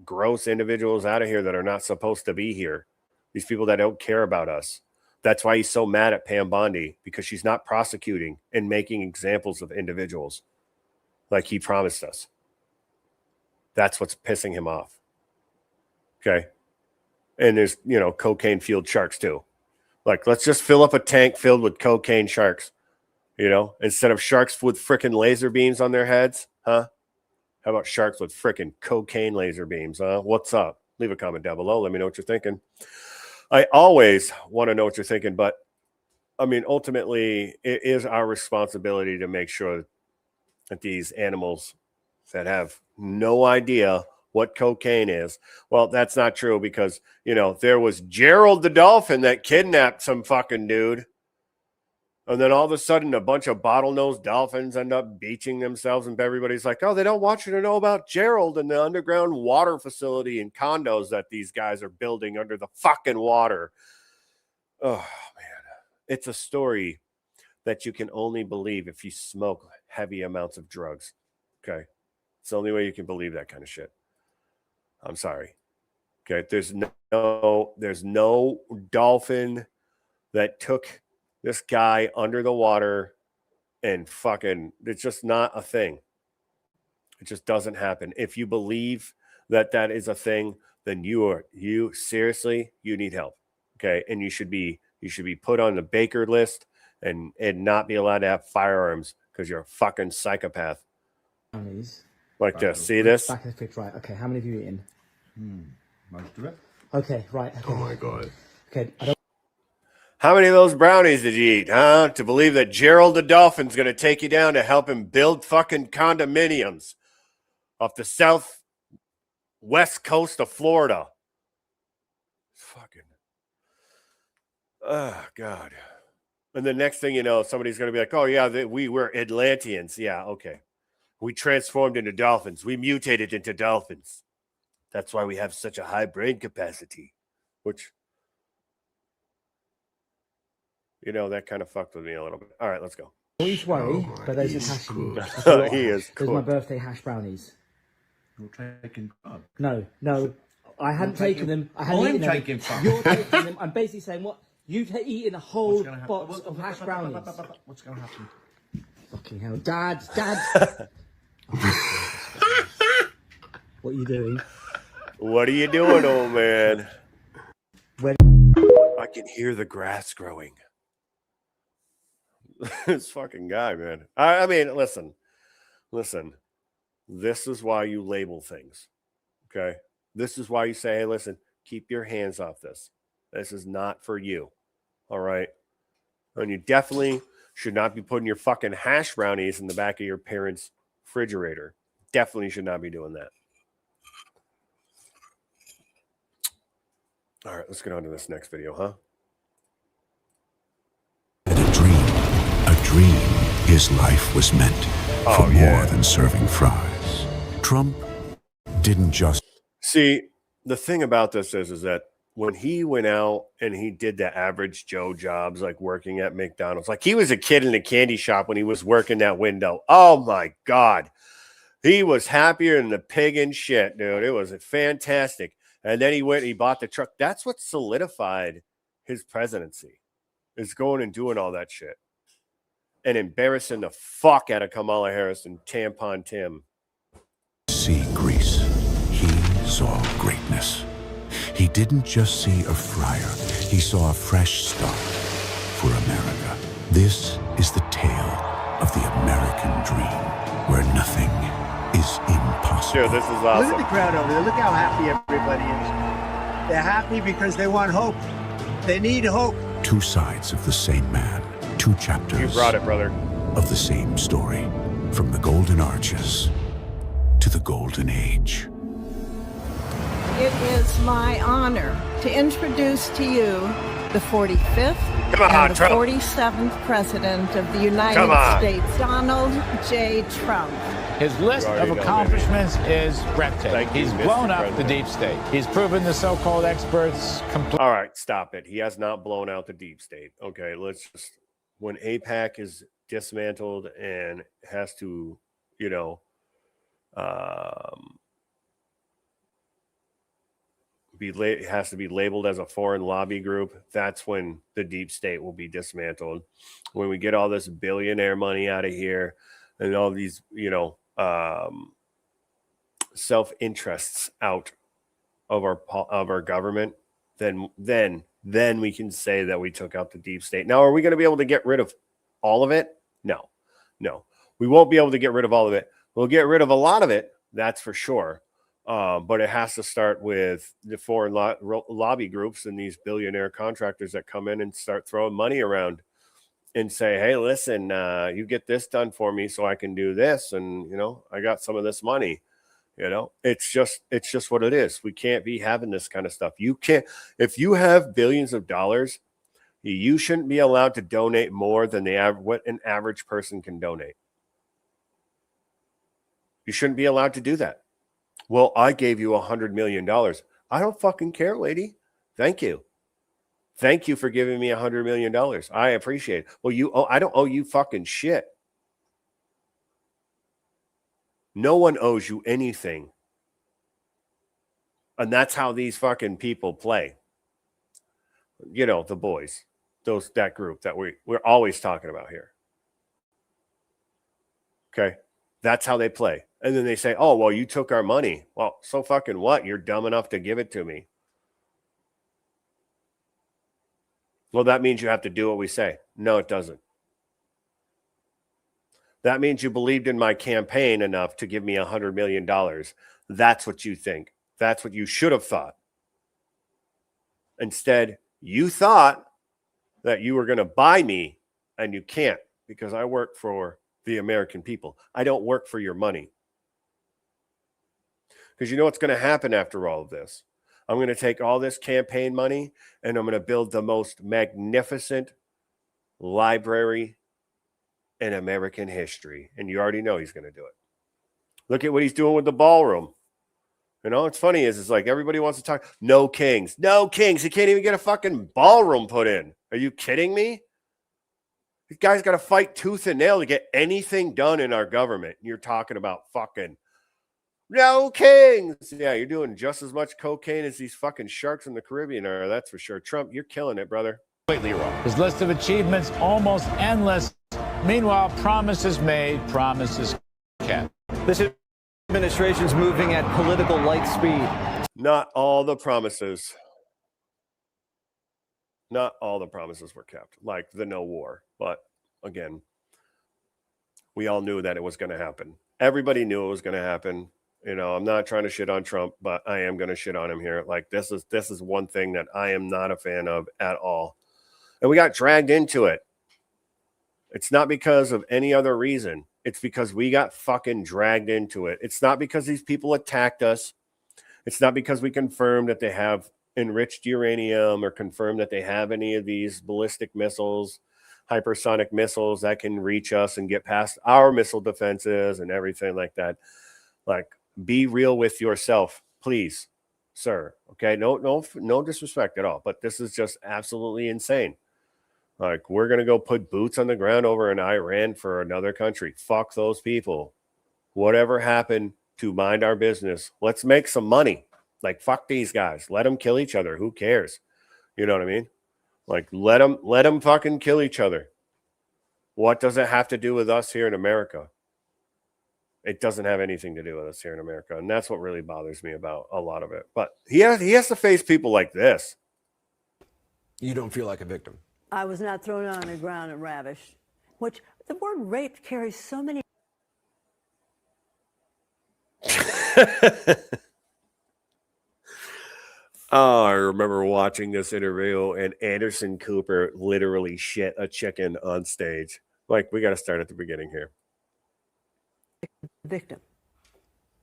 gross individuals out of here that are not supposed to be here. These people that don't care about us. That's why he's so mad at Pam Bondi, because she's not prosecuting and making examples of individuals like he promised us. That's what's pissing him off. Okay. And there's, you know, cocaine fueled sharks too. Like, let's just fill up a tank filled with cocaine sharks, you know, instead of sharks with freaking laser beams on their heads. Huh? How about sharks with freaking cocaine laser beams? Huh? What's up? Leave a comment down below. Let me know what you're thinking. I always want to know what you're thinking, but I mean, ultimately, it is our responsibility to make sure that these animals that have no idea what cocaine is. Well, that's not true, because, you know, there was Gerald the dolphin that kidnapped some fucking dude. And then all of a sudden, a bunch of bottlenose dolphins end up beaching themselves, and everybody's like, oh, they don't want you to know about Gerald and the underground water facility and condos that these guys are building under the fucking water. Oh, man. It's a story that you can only believe if you smoke heavy amounts of drugs. Okay? It's the only way you can believe that kind of shit. I'm sorry. Okay? There's no dolphin that took this guy under the water and fucking, it's just not a thing. It just doesn't happen. If you believe that that is a thing, then you seriously, you need help. Okay. And you should be put on the Baker list and not be allowed to have firearms because you're a fucking psychopath. Like right, this. See this? Back in the fridge, right. Okay. How many have you eaten? Most of it. Okay, right. Okay. Oh my God. Okay. How many of those brownies did you eat, huh? To believe that Gerald the dolphin's going to take you down to help him build fucking condominiums off the southwest coast of Florida. Fucking. Oh, God. And the next thing you know, somebody's going to be like, oh, yeah, we were Atlanteans. Yeah, okay. We transformed into dolphins. We mutated into dolphins. That's why we have such a high brain capacity, which... You know, that kind of fucked with me a little bit. All right, let's go. Always worry, but those are hash. He is cool. Those are my birthday hash brownies. You're taking drugs. No. I hadn't taken them. I hadn't eaten them. You're taking them. I'm basically saying what? You've eaten a whole box of hash brownies. What's going to happen? Fucking hell. Dad. What are you doing? What are you doing, old man? When I can hear the grass growing. This fucking guy, man. I mean, listen. This is why you label things. Okay? This is why you say, hey, listen, keep your hands off this. This is not for you. All right? And you definitely should not be putting your fucking hash brownies in the back of your parents' refrigerator. Definitely should not be doing that. All right, let's get on to this next video, huh? A dream his life was meant for more than serving fries. Trump didn't just... See, the thing about this is that when he went out and he did the average Joe jobs, like working at McDonald's, like he was a kid in a candy shop when he was working that window. Oh my God. He was happier than the pig in shit, dude. It was fantastic. And then he went and he bought the truck. That's what solidified his presidency, is going and doing all that shit and embarrassing the fuck out of Kamala Harris and Tampon Tim. See Greece. He saw greatness. He didn't just see a friar. He saw a fresh start for America. This is the tale of the American dream, where nothing is impossible. Sure, this is awesome. Look at the crowd over there. Look how happy everybody is. They're happy because they want hope. They need hope. Two sides of the same man. Two chapters. You brought it, brother. Of the same story. From the Golden Arches to the Golden Age. It is my honor to introduce to you the 45th and the 47th President of the United States, Donald J. Trump. His list of accomplishments is breathtaking. He's blown up the deep state. He's proven the so-called experts complete. All right, stop it. He has not blown out the deep state. Okay, let's just, when AIPAC is dismantled and has to, you know, has to be labeled as a foreign lobby group, that's when the deep state will be dismantled. When we get all this billionaire money out of here and all these, you know, self-interests out of our government, then we can say that we took out the deep state. Now, are we going to be able to get rid of all of it? No, we won't be able to get rid of all of it. We'll get rid of a lot of it, that's for sure. But it has to start with the foreign lobby groups and these billionaire contractors that come in and start throwing money around and say, hey, listen, you get this done for me so I can do this. And, you know, I got some of this money, you know, it's just what it is. We can't be having this kind of stuff. You can't, if you have billions of dollars, you shouldn't be allowed to donate more than what an average person can donate. You shouldn't be allowed to do that. Well, I gave you $100 million. I don't fucking care, lady. Thank you. Thank you for giving me $100 million. I appreciate it. Well, I don't owe you fucking shit. No one owes you anything. And that's how these fucking people play. You know, the boys, that group that we're always talking about here. Okay. That's how they play. And then they say, oh, well, you took our money. Well, so fucking what? You're dumb enough to give it to me. Well, that means you have to do what we say. No, it doesn't. That means you believed in my campaign enough to give me $100 million. That's what you think. That's what you should have thought. Instead, you thought that you were going to buy me, and you can't, because I work for the American people. I don't work for your money. Because you know what's going to happen after all of this? I'm going to take all this campaign money and I'm going to build the most magnificent library in American history. And you already know he's going to do it. Look at what he's doing with the ballroom. You know, what's funny is it's like everybody wants to talk. No kings. No kings. He can't even get a fucking ballroom put in. Are you kidding me? This guy's got to fight tooth and nail to get anything done in our government. You're talking about fucking no kings. Yeah, you're doing just as much cocaine as these fucking sharks in the Caribbean are. That's for sure. Trump, you're killing it, brother. Completely wrong. His list of achievements almost endless. Meanwhile, promises made, promises kept. This administration's moving at political light speed. Not all the promises. Not all the promises were kept, like the no war. But again, we all knew that it was going to happen. Everybody knew it was going to happen. You know, I'm not trying to shit on Trump, but I am going to shit on him here. Like this is one thing that I am not a fan of at all. And we got dragged into it. It's not because of any other reason. It's because we got fucking dragged into it. It's not because these people attacked us. It's not because we confirmed that they have enriched uranium or confirmed that they have any of these ballistic missiles, hypersonic missiles that can reach us and get past our missile defenses and everything like that. Like, be real with yourself, please. sir. Okay, no disrespect at all, but this is just absolutely insane. Like, we're gonna go put boots on the ground over in Iran for another country. Fuck those people. Whatever happened to mind our business? Let's make some money. Like, fuck these guys. Let them kill each other. Who cares? You know what I mean? Like, let them fucking kill each other. What does it have to do with us here in America? It doesn't have anything to do with us here in America. And that's what really bothers me about a lot of it. But he has to face people like this. You don't feel like a victim. I was not thrown on the ground and ravished, which the word rape carries so many. Oh, I remember watching this interview and Anderson Cooper literally shit a chicken on stage. Like, we got to start at the beginning here. Victim.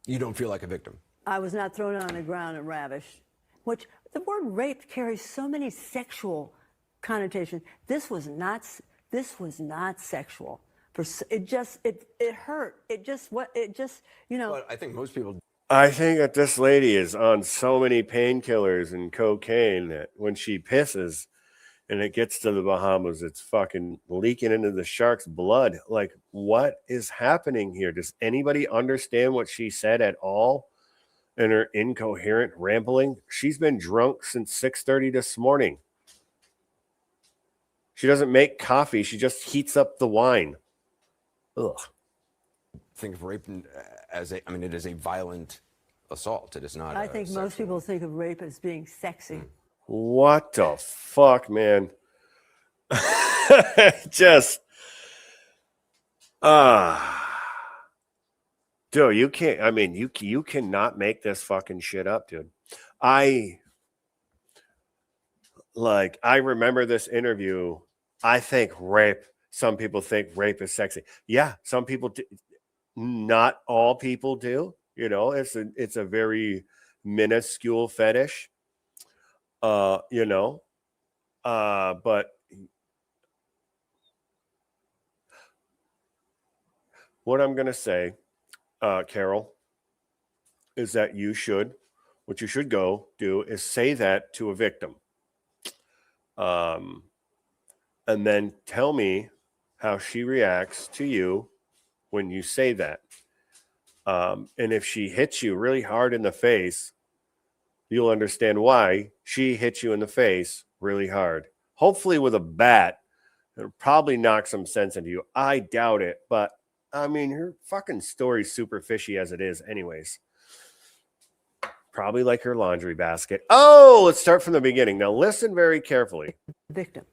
You don't feel like a victim. I was not thrown on the ground and ravished, which the word rape carries so many sexual connotations. This was not sexual. It hurt. But I think most people. I think that this lady is on so many painkillers and cocaine that when she pisses and it gets to the Bahamas, it's fucking leaking into the shark's blood. Like, what is happening here? Does anybody understand what she said at all in her incoherent rambling? She's been drunk since 6:30 this morning. She doesn't make coffee. She just heats up the wine. Ugh. Think of rape as it is a violent assault. It is not. I think most people think of rape as being sexy. What the fuck, man? Just dude, you can't. I mean, you cannot make this fucking shit up, dude. I remember this interview. I think rape. Some people think rape is sexy. Yeah, some people do. Not all people do. You know, it's a very minuscule fetish. But what I'm gonna say, Carol, is that what you should go do is say that to a victim. And then tell me how she reacts to you when you say that. And if she hits you really hard in the face, you'll understand why she hit you in the face really hard. Hopefully with a bat. It'll probably knock some sense into you. I doubt it, but I mean, her fucking story's super fishy as it is anyways. Probably like her laundry basket. Oh, let's start from the beginning. Now listen very carefully. Victim.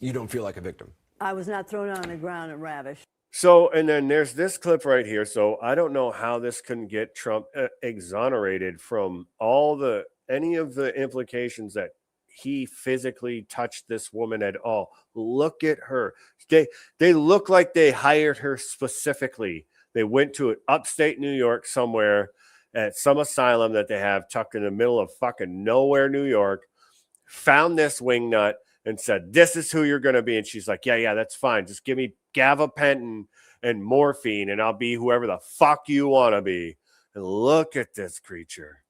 You don't feel like a victim. I was not thrown on the ground and ravished. So, and then there's this clip right here. So I don't know how this can get Trump exonerated from any of the implications that he physically touched this woman at all. Look at her. They look like they hired her specifically. They went to upstate New York somewhere at some asylum that they have tucked in the middle of fucking nowhere, New York, found this wingnut and said, this is who you're going to be. And she's like, yeah, that's fine. Just give me gabapentin and morphine and I'll be whoever the fuck you want to be. And look at this creature.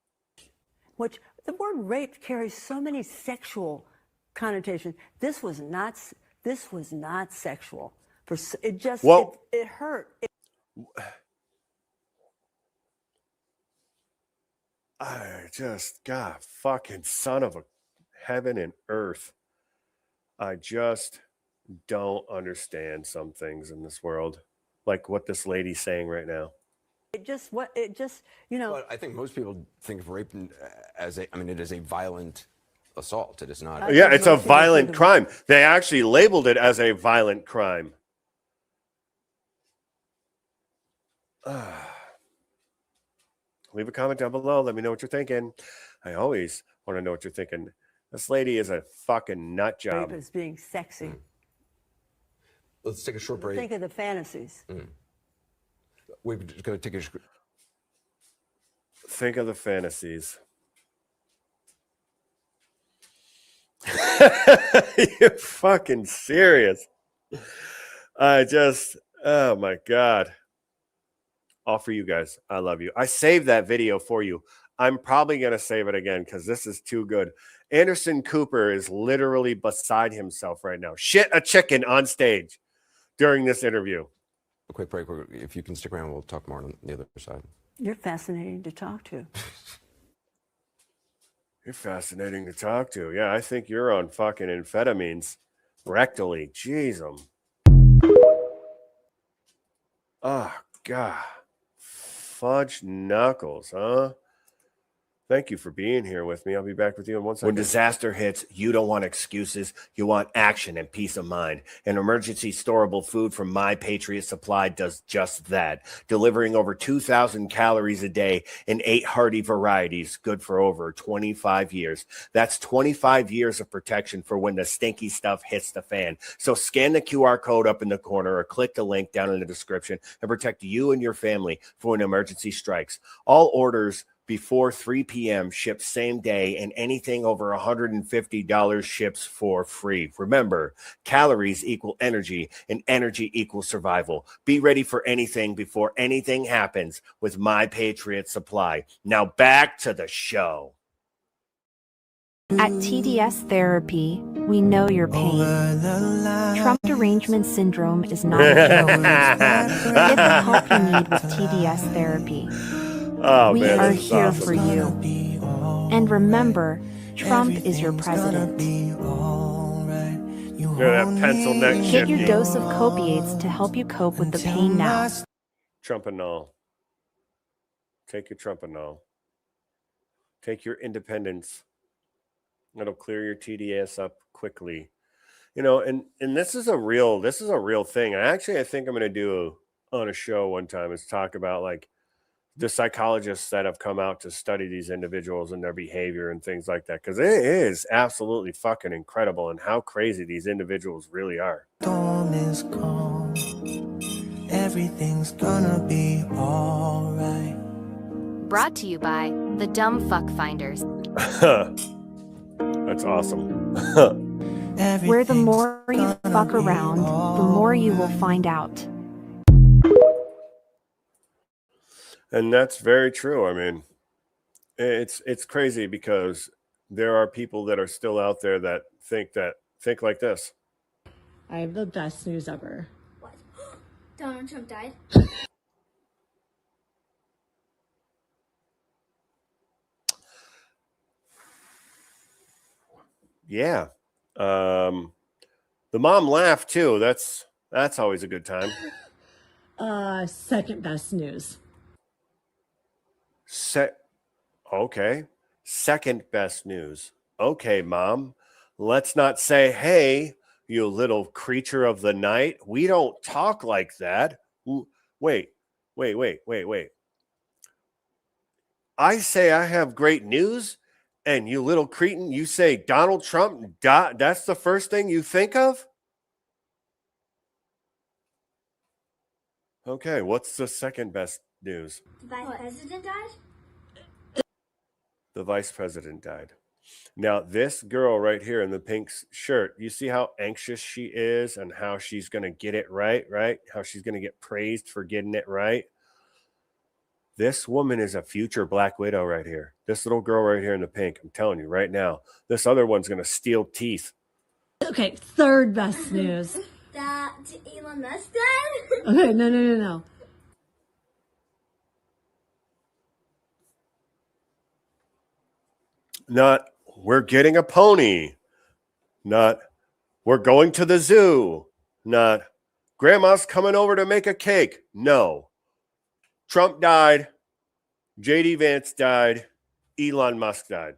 Which the word rape carries so many sexual connotations. This was not sexual. It hurt. I just, God, fucking son of a heaven and earth. I just don't understand some things in this world, like what this lady's saying right now. But I think most people think of rape as it is a violent assault. It is not. Yeah, it's a violent crime. They actually labeled it as a violent crime. Leave a comment down below. Let me know what you're thinking. I always want to know what you're thinking. This lady is a fucking nut job. Rape is being sexy. Let's take a short break. Think of the fantasies. We're just going to take a... Think of the fantasies. You're fucking serious. Oh my God. All for you guys. I love you. I saved that video for you. I'm probably going to save it again because this is too good. Anderson Cooper is literally beside himself right now. Shit a chicken on stage during this interview. A quick break. If you can stick around, we'll talk more on the other side. You're fascinating to talk to. You're fascinating to talk to. Yeah, I think you're on fucking amphetamines rectally. Jeez, oh, God. Fudge knuckles, huh? Thank you for being here with me. I'll be back with you in 1 second. When disaster hits, you don't want excuses. You want action and peace of mind. And emergency storable food from My Patriot Supply does just that, delivering over 2,000 calories a day in 8 hearty varieties, good for over 25 years. That's 25 years of protection for when the stinky stuff hits the fan. So scan the QR code up in the corner or click the link down in the description and protect you and your family for when emergency strikes. All orders before 3 p.m. ships same day, and anything over $150 ships for free. Remember, calories equal energy, and energy equals survival. Be ready for anything before anything happens with My Patriot Supply. Now back to the show. At TDS Therapy, we know your pain. Trump derangement syndrome is not a joke. Get the help you need with TDS Therapy. Oh, we man, are this is here awesome. for you. And remember, Trump is your president. Look at that pencil neck Get shit. your dose of copiates to help you cope with the pain now. Trumpanol. Take your Trumpanol. Take your independence. It'll clear your TDS up quickly. You know, and this is a real thing. I think I'm going to do on a show one time is talk about like the psychologists that have come out to study these individuals and their behavior and things like that, because it is absolutely fucking incredible and how crazy these individuals really are. Storm is calm. Everything's gonna be all right. Brought to you by the Dumb Fuck Finders. That's awesome. Where the more you fuck around, the more you will find out. And that's very true. I mean, it's crazy because there are people that are still out there that think like this. I have the best news ever. What? Donald Trump died? Yeah. The mom laughed too. That's always a good time. Second best news. Okay. Second best news. Okay, Mom. Let's not say, hey, you little creature of the night. We don't talk like that. Wait. I say I have great news, and you little cretin, you say Donald Trump, that's the first thing you think of? Okay, what's the second best news? The vice president died? The vice president died. Now, this girl right here in the pink shirt, you see how anxious she is and how she's going to get it right? How she's going to get praised for getting it right. This woman is a future Black Widow right here. This little girl right here in the pink, I'm telling you right now. This other one's going to steal teeth. Okay, third best news. That Elon Musk died? Okay, no. Not, we're getting a pony. Not, we're going to the zoo. Not, grandma's coming over to make a cake. No. Trump died. J.D. Vance died. Elon Musk died.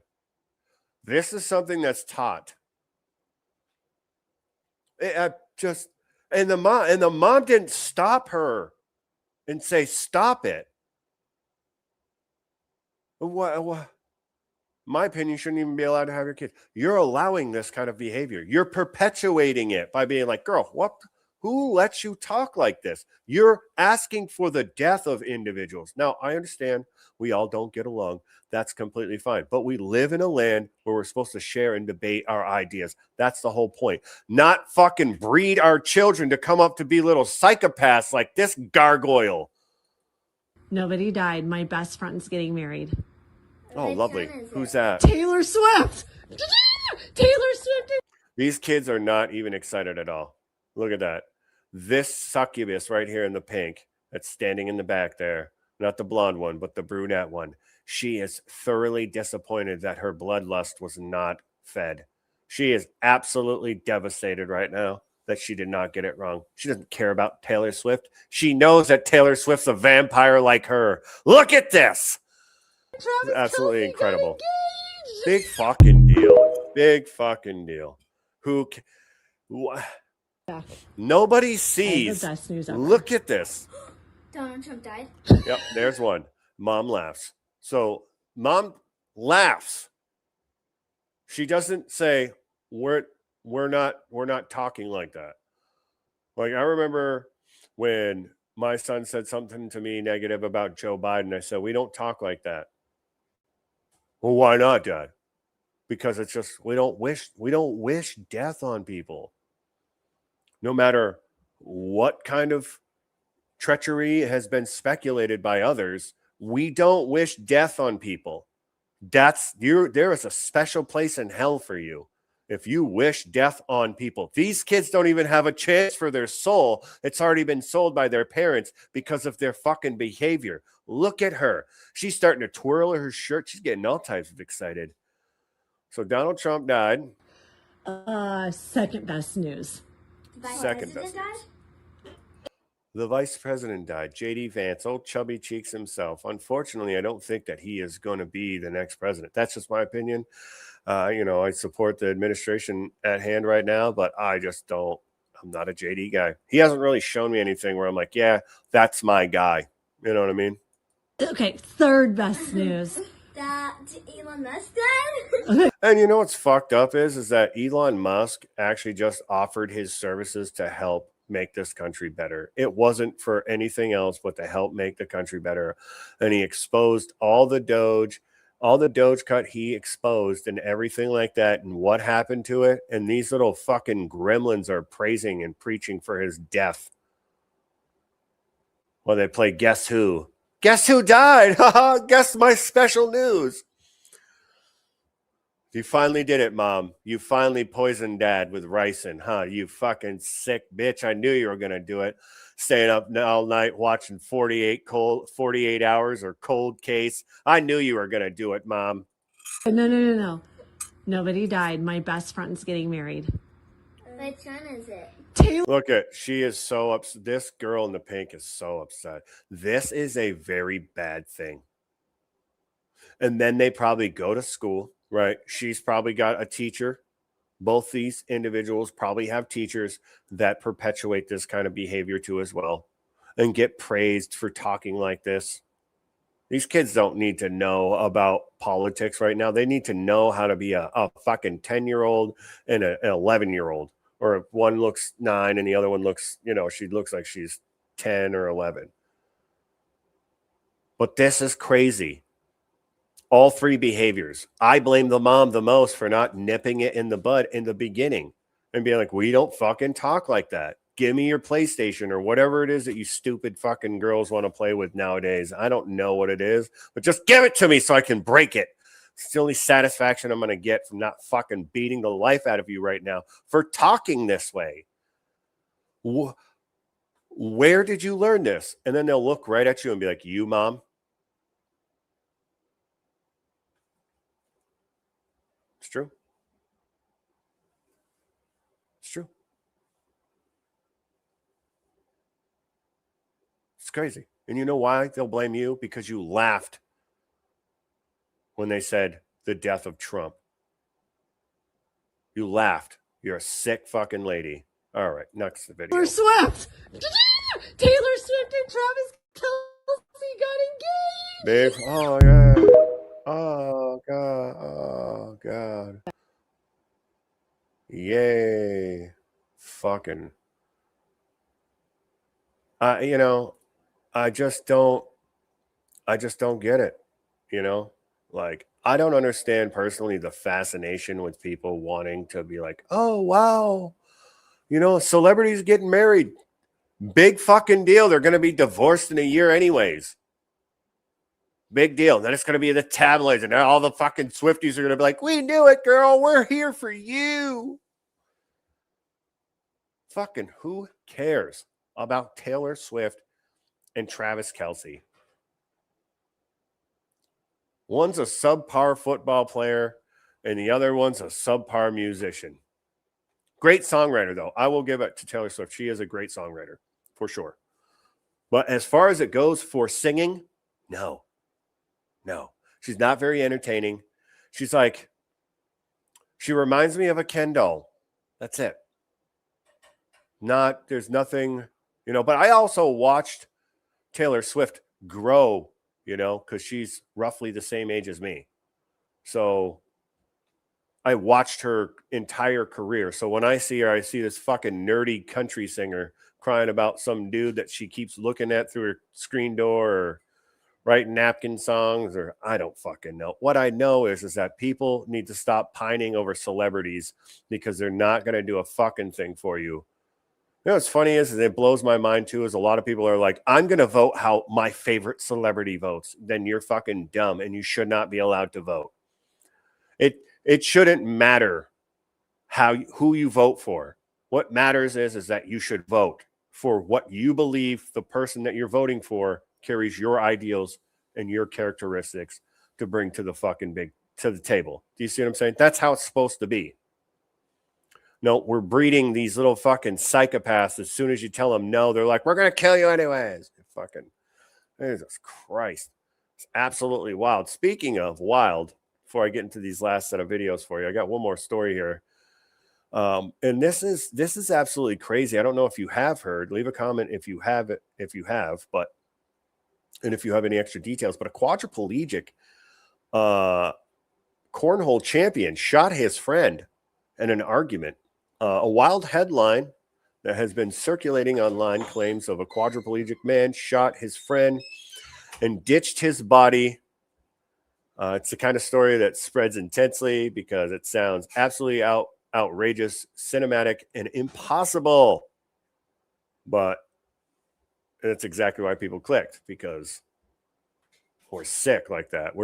This is something that's taught. And the mom didn't stop her and say, stop it. What? My opinion, you shouldn't even be allowed to have your kids. You're allowing this kind of behavior. You're perpetuating it by being like, girl, what? Who lets you talk like this? You're asking for the death of individuals. Now, I understand we all don't get along. That's completely fine. But we live in a land where we're supposed to share and debate our ideas. That's the whole point. Not fucking breed our children to come up to be little psychopaths like this gargoyle. Nobody died. My best friend's getting married. Oh, lovely. Who's that? Taylor Swift. Taylor Swift. These kids are not even excited at all. Look at that. This succubus right here in the pink that's standing in the back there, not the blonde one, but the brunette one. She is thoroughly disappointed that her bloodlust was not fed. She is absolutely devastated right now that she did not get it wrong. She doesn't care about Taylor Swift. She knows that Taylor Swift's a vampire like her. Look at this. It's absolutely incredible. Big fucking deal. Big fucking deal. Nobody sees. The best news ever. Look at this. Donald Trump died. Yep, there's one. Mom laughs. So mom laughs. She doesn't say we're not talking like that. Like I remember when my son said something to me negative about Joe Biden. I said, we don't talk like that. Well, why not, Dad? Because it's just we don't wish death on people. No matter what kind of treachery has been speculated by others, we don't wish death on people. There is a special place in hell for you if you wish death on people. These kids don't even have a chance for their soul. It's already been sold by their parents because of their fucking behavior. Look at her. She's starting to twirl her shirt. She's getting all types of excited. So Donald Trump died. Second best news. Second best news. The vice president died. J.D. Vance, old chubby cheeks himself. Unfortunately, I don't think that he is going to be the next president. That's just my opinion. I support the administration at hand right now, but I just don't. I'm not a JD guy. He hasn't really shown me anything where I'm like, yeah, that's my guy. You know what I mean? Okay, third best news. That Elon Musk died. And you know what's fucked up is that Elon Musk actually just offered his services to help make this country better. It wasn't for anything else but to help make the country better. And he exposed all the Doge cut he exposed and everything like that. And what happened to it? And these little fucking gremlins are praising and preaching for his death. Well, they play Guess Who? Guess who died? Guess my special news. You finally did it, Mom. You finally poisoned Dad with ricin, huh? You fucking sick bitch. I knew you were going to do it. Staying up all night watching 48 hours or Cold Case. I knew you were going to do it, Mom. No. Nobody died. My best friend's getting married. Which one is it? Look at, she is so upset. This girl in the pink is so upset. This is a very bad thing. And then they probably go to school, right? She's probably got a teacher. Both these individuals probably have teachers that perpetuate this kind of behavior too as well and get praised for talking like this. These kids don't need to know about politics right now. They need to know how to be a fucking 10-year-old and an 11-year-old. Or if one looks 9 and the other one looks, she looks like she's 10 or 11. But this is crazy. All three behaviors. I blame the mom the most for not nipping it in the bud in the beginning and being like, we don't fucking talk like that. Give me your PlayStation or whatever it is that you stupid fucking girls want to play with nowadays. I don't know what it is, but just give it to me so I can break it. It's the only satisfaction I'm going to get from not fucking beating the life out of you right now for talking this way. Where did you learn this? And then they'll look right at you and be like, you, Mom? It's true. It's true. It's crazy. And you know why they'll blame you? Because you laughed when they said the death of Trump. You laughed. You're a sick fucking lady. All right, next video. Taylor Swift. Taylor Swift and Travis Kelce got engaged. Babe, oh yeah. Oh God. Oh God. Yay. Fucking. I just don't get it, Like, I don't understand personally the fascination with people wanting to be like, oh, wow, celebrities getting married. Big fucking deal. They're going to be divorced in a year anyways. Big deal. And then it's going to be the tabloids, and all the fucking Swifties are going to be like, we knew it, girl. We're here for you. Fucking who cares about Taylor Swift and Travis Kelce? One's a subpar football player, and the other one's a subpar musician. Great songwriter, though. I will give it to Taylor Swift. She is a great songwriter, for sure. But as far as it goes for singing, no. She's not very entertaining. She reminds me of a Ken doll. That's it. There's nothing, but I also watched Taylor Swift grow, because she's roughly the same age as me. So I watched her entire career. So when I see her, I see this fucking nerdy country singer crying about some dude that she keeps looking at through her screen door, or writing napkin songs, or I don't fucking know. What I know is that people need to stop pining over celebrities, because they're not going to do a fucking thing for you. What's funny is it blows my mind too, is a lot of people are like, I'm going to vote how my favorite celebrity votes. Then you're fucking dumb, and you should not be allowed to vote. It shouldn't matter who you vote for. What matters is that you should vote for what you believe the person that you're voting for carries your ideals and your characteristics to bring to the table. Do you see what I'm saying? That's how it's supposed to be. No, we're breeding these little fucking psychopaths. As soon as you tell them no, they're like, we're going to kill you anyways. Fucking Jesus Christ. It's absolutely wild. Speaking of wild, before I get into these last set of videos for you, I got one more story here. And this is absolutely crazy. I don't know if you have heard. Leave a comment if you have, and if you have any extra details. But a quadriplegic cornhole champion shot his friend in an argument. A wild headline that has been circulating online claims of a quadriplegic man shot his friend and ditched his body. It's the kind of story that spreads intensely because it sounds absolutely outrageous, cinematic, and impossible. But that's exactly why people clicked, because we're sick like that.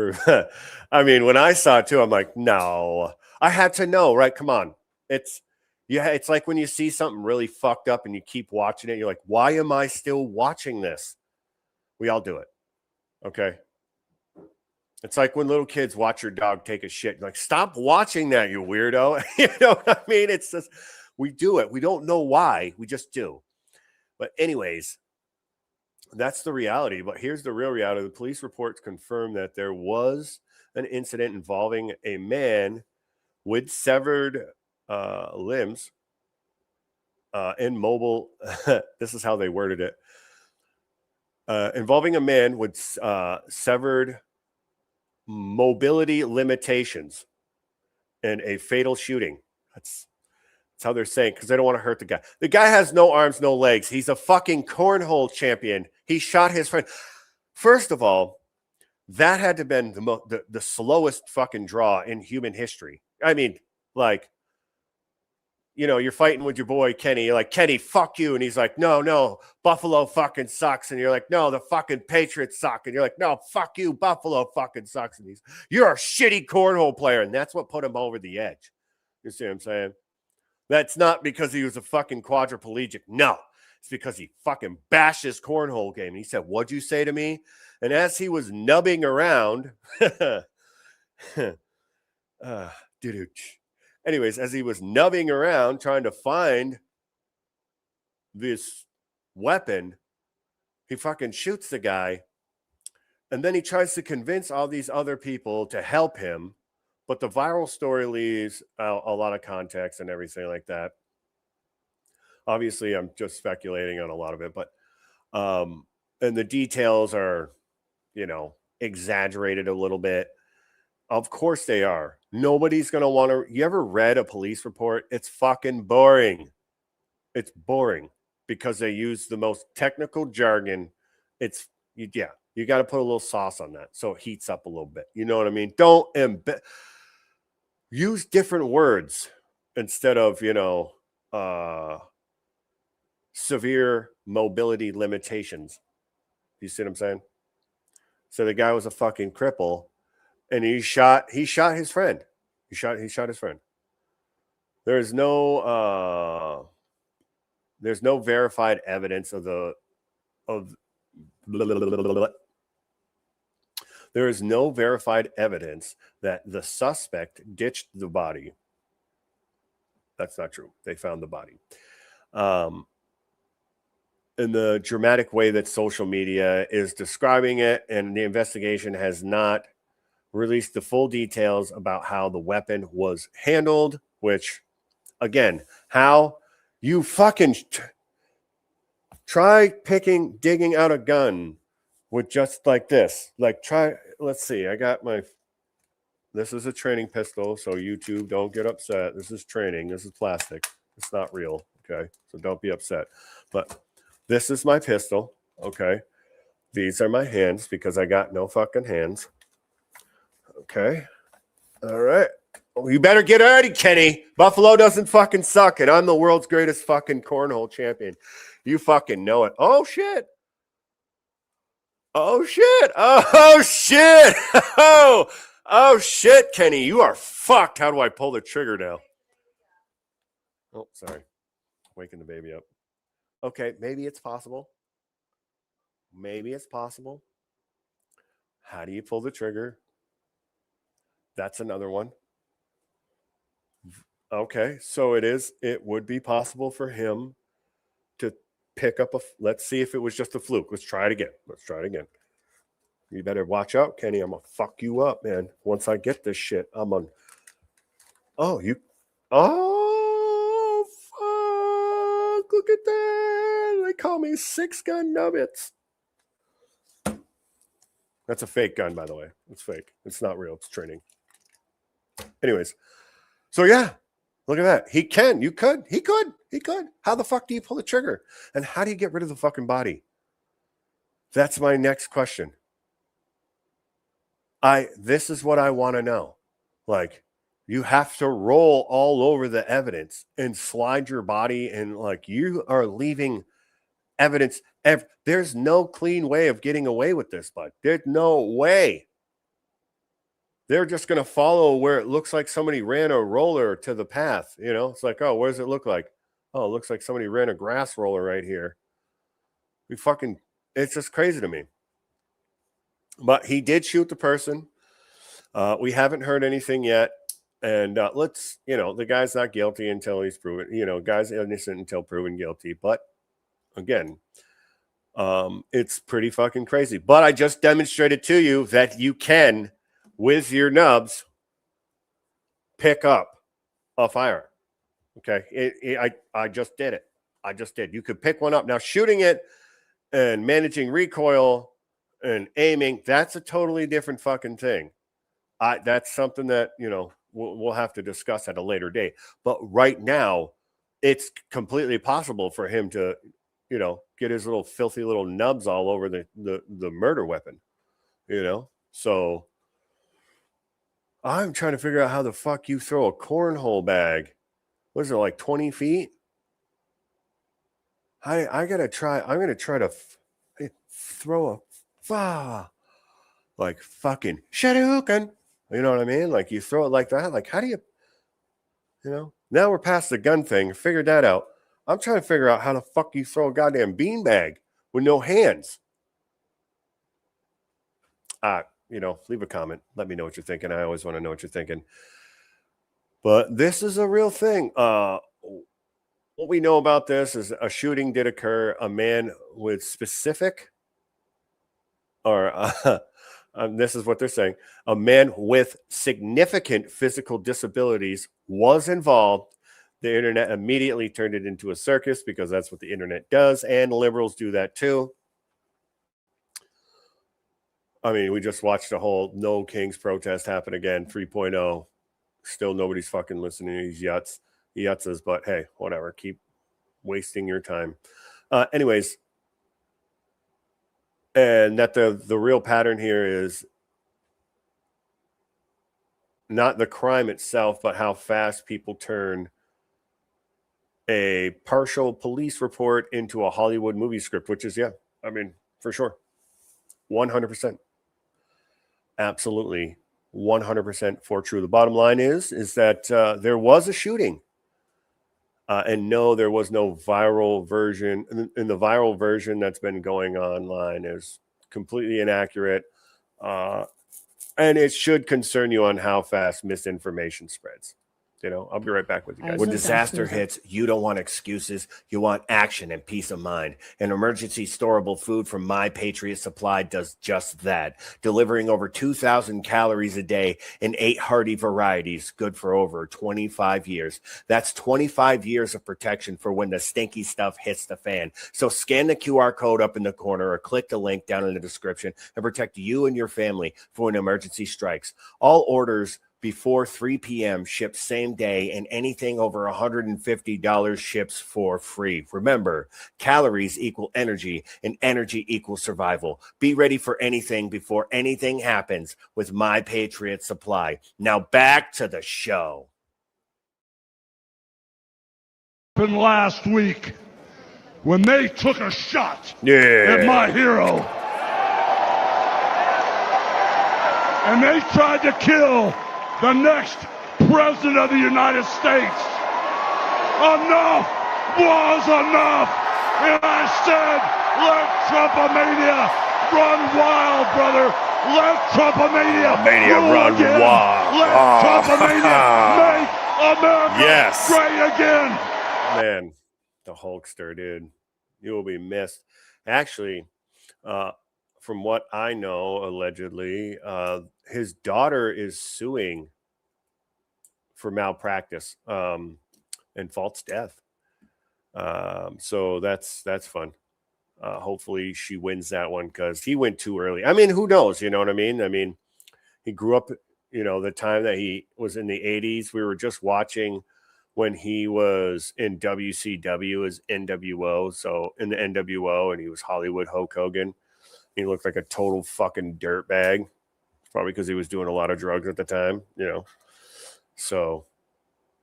I mean, when I saw it too, I'm like, no, I had to know, right? Come on. It's like when you see something really fucked up and you keep watching it, you're like, why am I still watching this? We all do it. Okay. It's like when little kids watch your dog take a shit. You're like, stop watching that, you weirdo. You know what I mean? It's just, we do it. We don't know why. We just do. But anyways, that's the reality. But here's the real reality. The police reports confirm that there was an incident involving a man with severed limbs and mobile. This is how they worded it. Involving a man with severed mobility limitations and a fatal shooting. That's how they're saying, because they don't want to hurt the guy. The guy has no arms, no legs. He's a fucking cornhole champion. He shot his friend. First of all, that had to have been the slowest fucking draw in human history. I mean, like, you're fighting with your boy Kenny. You're like, Kenny, fuck you. And he's like, no, Buffalo fucking sucks. And you're like, no, the fucking Patriots suck. And you're like, no, fuck you, Buffalo fucking sucks. And you're a shitty cornhole player. And that's what put him over the edge. You see what I'm saying? That's not because he was a fucking quadriplegic. No, it's because he fucking bashed his cornhole game. And he said, what'd you say to me? And as he was nubbing around, anyways, as he was nubbing around trying to find this weapon, he fucking shoots the guy. And then he tries to convince all these other people to help him. But the viral story leaves a lot of context and everything like that. Obviously, I'm just speculating on a lot of it. But and the details are, exaggerated a little bit. Of course they are. Nobody's going to want to. You ever read a police report? It's fucking boring. It's boring because they use the most technical jargon. You got to put a little sauce on that so it heats up a little bit. You know what I mean? Don't use different words instead of, severe mobility limitations. You see what I'm saying? So the guy was a fucking cripple, and he shot his friend. He shot his friend. There's no verified evidence there is no verified evidence that the suspect ditched the body. That's not true. They found the body. In the dramatic way that social media is describing it, and the investigation has not released the full details about how the weapon was handled, which, again, how you fucking try digging out a gun with just like this. Like, let's see, this is a training pistol, so YouTube, don't get upset. This is training. This is plastic. It's not real, okay? So don't be upset. But this is my pistol, okay? These are my hands because I got no fucking hands. Okay. All right. Well, you better get ready, Kenny. Buffalo doesn't fucking suck, and I'm the world's greatest fucking cornhole champion. You fucking know it. Oh, shit. Oh, shit. Oh, shit. Oh, shit, Kenny. You are fucked. How do I pull the trigger now? Oh, sorry. Waking the baby up. Okay, maybe it's possible. Maybe it's possible. How do you pull the trigger? That's another one. Okay, so it would be possible for him to pick up let's see if it was just a fluke. Let's try it again. You better watch out, Kenny. I'm gonna fuck you up, man. Once I get this shit, fuck. Look at that. They call me 6-gun nubbits. That's a fake gun, by the way. It's fake. It's not real. It's training. Anyways, so yeah, look at that. He could. How the fuck do you pull the trigger? And how do you get rid of the fucking body? That's my next question. This is what I want to know. Like, you have to roll all over the evidence and slide your body, and like, you are leaving evidence. There's no clean way of getting away with this, bud. There's no way. They're just going to follow where it looks like somebody ran a roller to the path. You know, it's like, oh, what does it look like? Oh, it looks like somebody ran a grass roller right here. It's just crazy to me. But he did shoot the person. We haven't heard anything yet. And the guy's not guilty until he's proven, guy's innocent until proven guilty. But again, it's pretty fucking crazy. But I just demonstrated to you that you can, with your nubs, pick up a firearm. Okay. I just did it. You could pick one up. Now, shooting it and managing recoil and aiming, that's a totally different fucking thing. That's something that, we'll have to discuss at a later date. But right now, it's completely possible for him to, get his little filthy little nubs all over the murder weapon, So I'm trying to figure out how the fuck you throw a cornhole bag. What is it, like 20 feet? I'm going to try to throw like fucking Shadowhookin'. You know what I mean? Like, you throw it like that. Like, how do you, now we're past the gun thing. Figured that out. I'm trying to figure out how the fuck you throw a goddamn beanbag with no hands. Leave a comment. Let me know what you're thinking. I always want to know what you're thinking. But this is a real thing. What we know about this is a shooting did occur. A man with specific, this is what they're saying. A man with significant physical disabilities was involved. The internet immediately turned it into a circus because that's what the internet does, and liberals do that too. I mean, we just watched a whole No Kings protest happen again, 3.0. Still nobody's fucking listening to these yutzes, but hey, whatever. Keep wasting your time. Anyways, and that the real pattern here is not the crime itself, but how fast people turn a partial police report into a Hollywood movie script, which is, for sure. 100%. absolutely 100% for true. The bottom line is that there was a shooting. And no, there was no viral version. And the viral version that's been going online is completely inaccurate. And it should concern you on how fast misinformation spreads. I'll be right back with you guys. When disaster hits, you don't want excuses. You want action and peace of mind. And emergency storable food from My Patriot Supply does just that, delivering over 2,000 calories a day in 8 hearty varieties, good for over 25 years. That's 25 years of protection for when the stinky stuff hits the fan. So scan the QR code up in the corner or click the link down in the description and protect you and your family for when emergency strikes. All orders before 3 p.m. ships same day, and anything over $150 ships for free. Remember, calories equal energy, and energy equals survival. Be ready for anything before anything happens with My Patriot Supply. Now back to the show. Last week, when they took a shot Yeah. at my hero, and they tried to kill the next president of the United States. Enough was enough. And I said, let Trumpomania run wild, brother. Let Trumpomania run again. wild. Let Trumpomania make America great again. Man, the Hulkster, dude. You will be missed. Actually, from what I know, allegedly, his daughter is suing for malpractice and false death. So that's fun. Hopefully she wins that one because he went too early. I mean, who knows? You know what I mean? I mean, he grew up, the time that he was in the 80s. We were just watching when he was in WCW as NWO. So in the NWO, and he was Hollywood Hulk Hogan. He looked like a total fucking dirtbag, probably because he was doing a lot of drugs at the time, So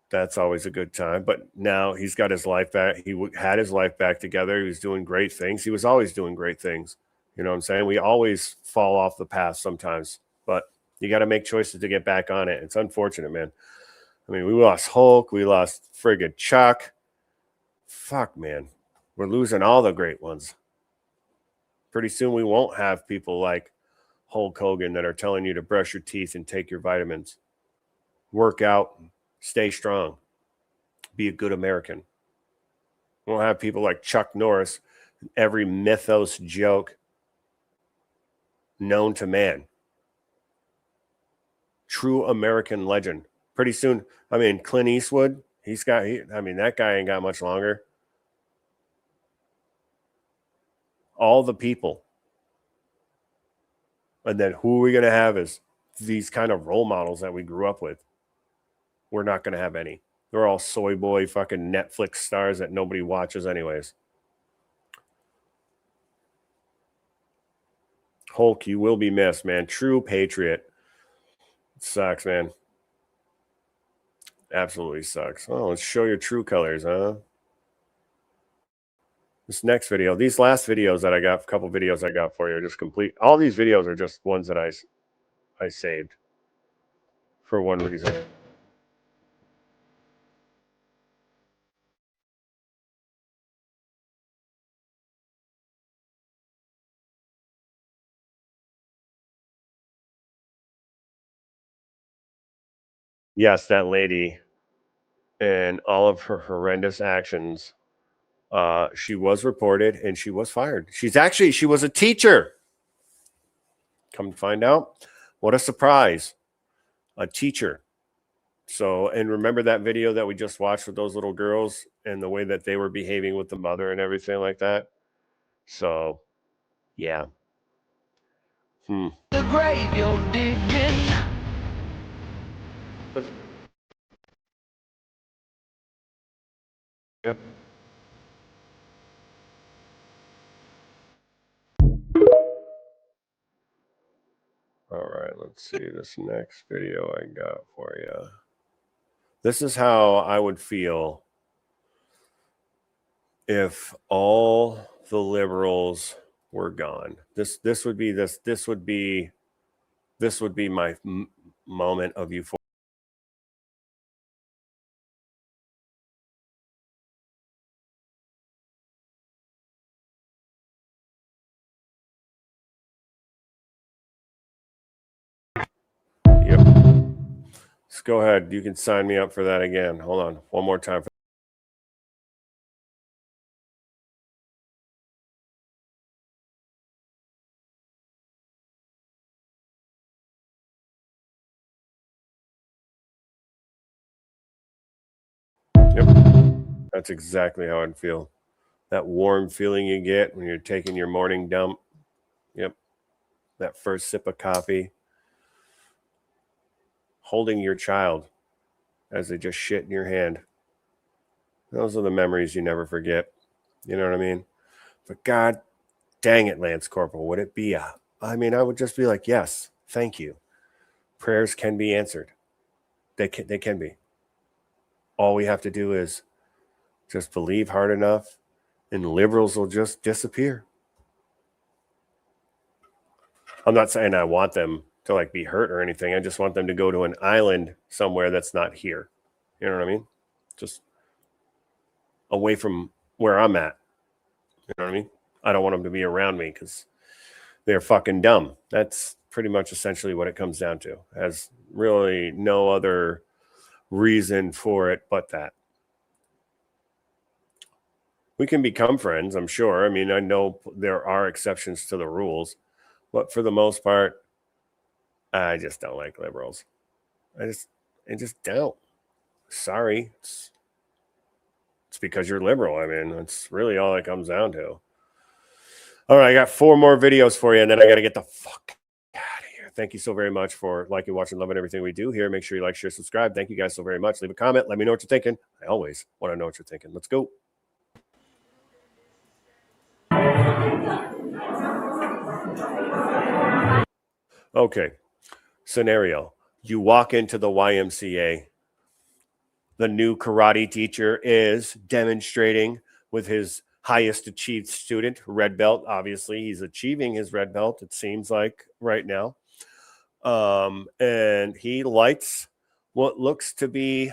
that's always a good time. But now he's got his life back. He had his life back together. He was doing great things. He was always doing great things. You know what I'm saying? We always fall off the path sometimes, but you got to make choices to get back on it. It's unfortunate, man. I mean, we lost Hulk. We lost friggin' Chuck. Fuck, man. We're losing all the great ones. Pretty soon we won't have people like Hulk Hogan that are telling you to brush your teeth and take your vitamins. Work out, stay strong, be a good American. We won't have people like Chuck Norris, every mythos joke known to man. True American legend. Pretty soon, I mean, Clint Eastwood, that guy ain't got much longer. All the people. And then who are we going to have as these kind of role models that we grew up with? We're not going to have any. They're all soy boy fucking Netflix stars that nobody watches anyways. Hulk, you will be missed, man. True patriot. It sucks, man. Absolutely sucks. Oh, let's show your true colors, huh? This next video, these last videos that I got, a couple videos I got for you are just complete. All these videos are just ones that I saved for one reason. Yes, that lady and all of her horrendous actions, she was reported and she was fired. She was a teacher. Come to find out, what a surprise. A teacher. So, and remember that video that we just watched with those little girls and the way that they were behaving with the mother and everything like that? So, yeah. The grave you're digging. Yep. All right, let's see this next video I got for you. This is how I would feel if all the liberals were gone. This would be this would be my moment of euphoria. Yep. Let's go ahead. You can sign me up for that again. Hold on. One more time. Yep. That's exactly how I'd feel. That warm feeling you get when you're taking your morning dump. Yep. That first sip of coffee. Holding your child as they just shit in your hand. Those are the memories you never forget. You know what I mean? But God dang it, Lance Corporal, would it be I would just be like, yes, thank you. Prayers can be answered. They can be. All we have to do is just believe hard enough and liberals will just disappear. I'm not saying I want them to like be hurt or anything. I just want them to go to an island somewhere that's not here. You know what I mean? Just away from where I'm at. You know what I mean? I don't want them to be around me because they're fucking dumb. That's pretty much essentially what it comes down to. Has really no other reason for it but that. We can become friends, I'm sure. I mean, I know there are exceptions to the rules, but for the most part, I just don't like liberals. I just don't. Sorry. It's because you're liberal. I mean, that's really all it comes down to. All right, I got 4 more videos for you, and then I got to get the fuck out of here. Thank you so very much for liking, watching, loving everything we do here. Make sure you like, share, subscribe. Thank you guys so very much. Leave a comment. Let me know what you're thinking. I always want to know what you're thinking. Let's go. Okay. Scenario. You walk into the YMCA. The new karate teacher is demonstrating with his highest achieved student, red belt. Obviously, he's achieving his red belt, it seems like right now. And he lights what looks to be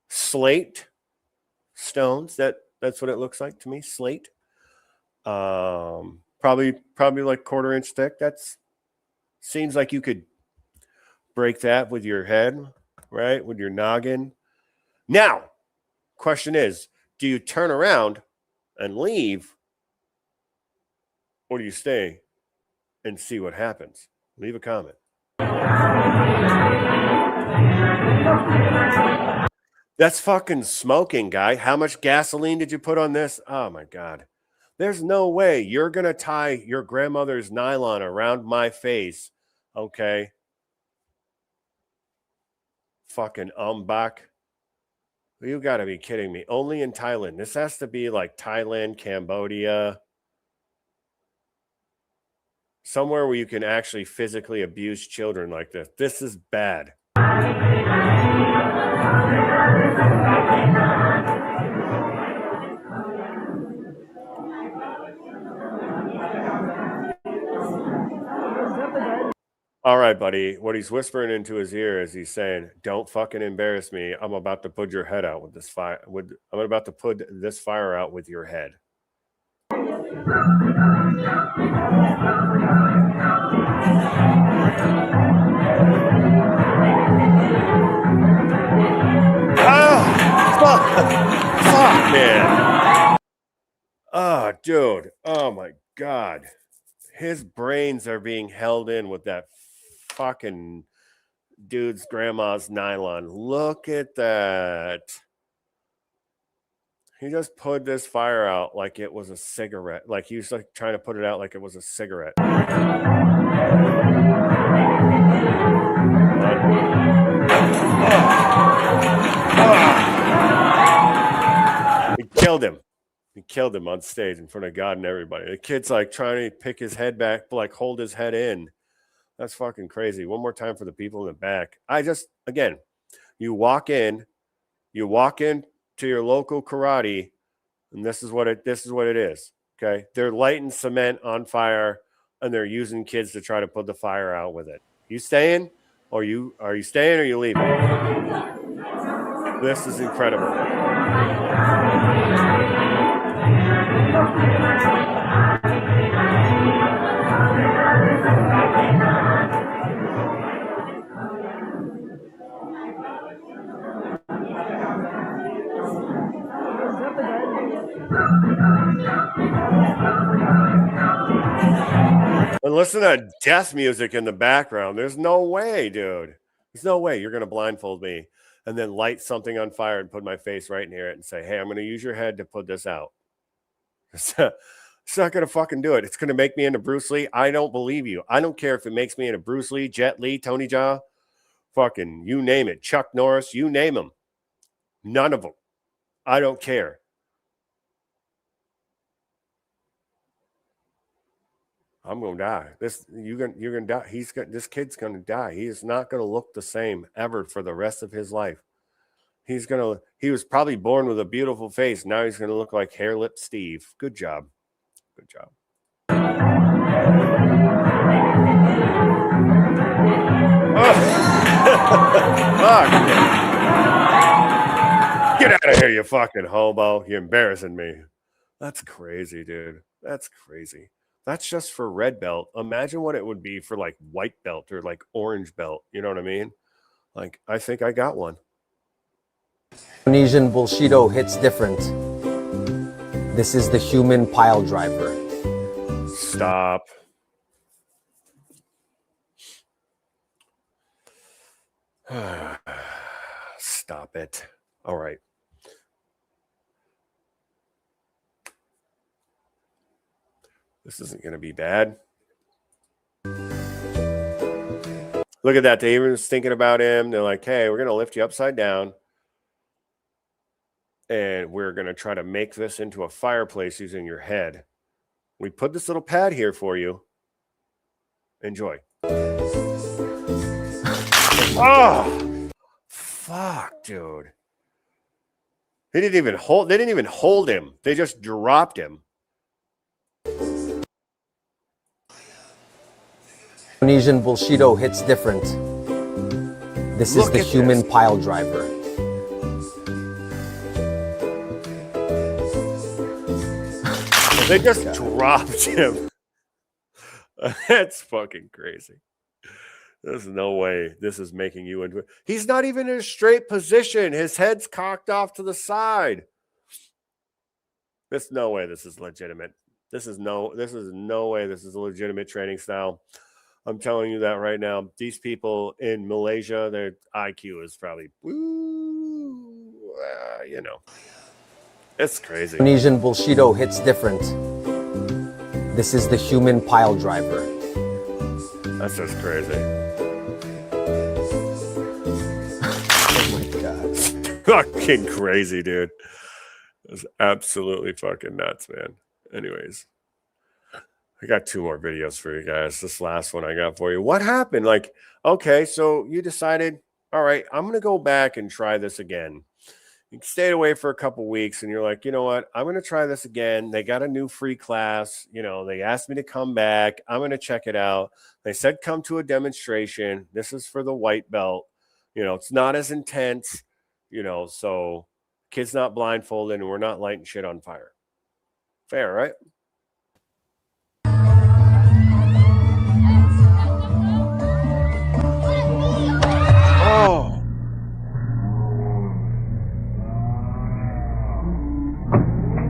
slate stones. That's what it looks like to me, slate. Probably like 1/4 inch thick. That's seems like you could break that with your head, right? With your noggin. Now, question is, do you turn around and leave, or do you stay and see what happens? Leave a comment. That's fucking smoking, guy. How much gasoline did you put on this? Oh my God. There's no way you're going to tie your grandmother's nylon around my face. Okay. Fucking umbak. You got to be kidding me. Only in Thailand. This has to be like Thailand, Cambodia. Somewhere where you can actually physically abuse children like this. This is bad. All right, buddy. What he's whispering into his ear is he's saying, "Don't fucking embarrass me. I'm about to put your head out with this fire. I'm about to put this fire out with your head." Fuck, man. Oh, dude. Oh my God. His brains are being held in with that fucking dude's grandma's nylon. Look at that. He just put this fire out like it was a cigarette. Like he was like trying to put it out like it was a cigarette. He killed him. He killed him on stage in front of God and everybody. The kid's like trying to pick his head back, like hold his head in. That's fucking crazy. One more time for the people in the back. Again, you walk in to your local karate, and this is what it is. Okay. They're lighting cement on fire and they're using kids to try to put the fire out with it. You staying? Or are you staying or are you leaving? This is incredible. And listen to that death music in the background. There's no way, dude. There's no way you're going to blindfold me and then light something on fire and put my face right near it and say, hey, I'm going to use your head to put this out. It's not going to fucking do it. It's going to make me into Bruce Lee. I don't believe you. I don't care if it makes me into Bruce Lee, Jet Li, Tony Jaa, fucking you name it. Chuck Norris, you name them. None of them. I don't care. I'm gonna die. You're gonna die. This kid's gonna die. He is not gonna look the same ever for the rest of his life. He was probably born with a beautiful face. Now he's gonna look like Hair Lip Steve. Good job. Good job. Oh. Fuck. Get out of here, you fucking hobo. You're embarrassing me. That's crazy, dude. That's crazy. That's just for red belt. Imagine what it would be for like white belt or like orange belt. You know what I mean? Like, I think I got one. Indonesian Bushido hits different. This is the human pile driver. Stop. Stop it. All right. This isn't going to be bad. Look at that. They even was thinking about him. They're like, hey, we're going to lift you upside down. And we're going to try to make this into a fireplace using your head. We put this little pad here for you. Enjoy. Oh, fuck, dude. They didn't even hold him. They just dropped him. Indonesian Bushido hits different. This is the human pile driver. They just dropped him. That's fucking crazy. There's no way this is making you into it. He's not even in a straight position. His head's cocked off to the side. There's no way this is legitimate. This is no way this is a legitimate training style. I'm telling you that right now. These people in Malaysia, their IQ is probably, you know, it's crazy. Indonesian Bushido hits different. This is the human pile driver. That's just crazy. Oh my God. Fucking crazy, dude. It's absolutely fucking nuts, man. Anyways. I got 2 more videos for you guys. This last one I got for you. What happened? Like, okay, so you decided, all right, I'm going to go back and try this again. You stayed away for a couple weeks and you're like, you know what? I'm going to try this again. They got a new free class. You know, they asked me to come back. I'm going to check it out. They said, come to a demonstration. This is for the white belt. You know, it's not as intense, you know, so kid's not blindfolded and we're not lighting shit on fire. Fair, right? Oh.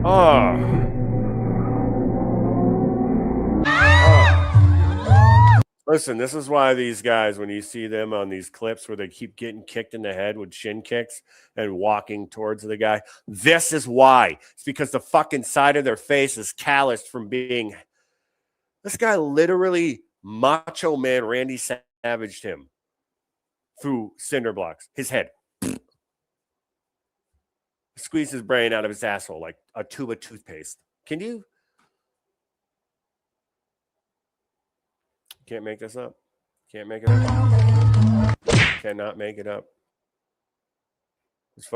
Oh. Listen, this is why these guys, when you see them on these clips where they keep getting kicked in the head with shin kicks and walking towards the guy, this is why. It's because the fucking side of their face is calloused from being... This guy literally Macho Man Randy Savaged him through cinder blocks. His head. Squeeze his brain out of his asshole like a tube of toothpaste. Can you? Can't make this up. Can't make it up. Cannot make it up. It's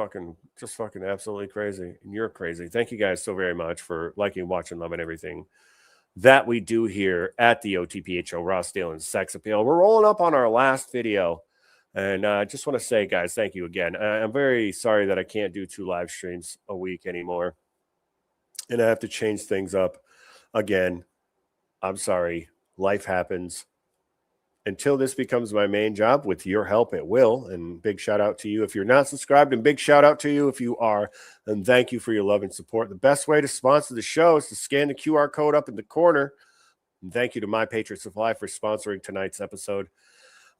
just fucking absolutely crazy. And you're crazy. Thank you guys so very much for liking, watching, loving everything that we do here at the OTPHO Raw Steel and Sex Appeal. We're rolling up on our last video. And I just want to say, guys, thank you again. I'm very sorry that I can't do 2 live streams a week anymore. And I have to change things up again. I'm sorry. Life happens. Until this becomes my main job, with your help, it will. And big shout out to you if you're not subscribed, and big shout out to you if you are. And thank you for your love and support. The best way to sponsor the show is to scan the QR code up in the corner. And thank you to My Patriot Supply for sponsoring tonight's episode.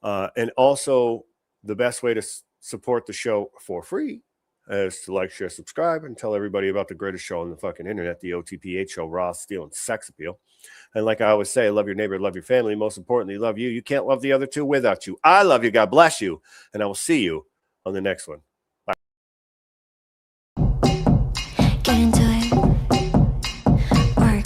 And also, the best way to support the show for free is to like, share, subscribe, and tell everybody about the greatest show on the fucking internet, the OTPHO Raw Steel and Sex Appeal. And like I always say, love your neighbor, love your family. Most importantly, love you. You can't love the other two without you. I love you. God bless you. And I will see you on the next one. Bye. Get into it. Work.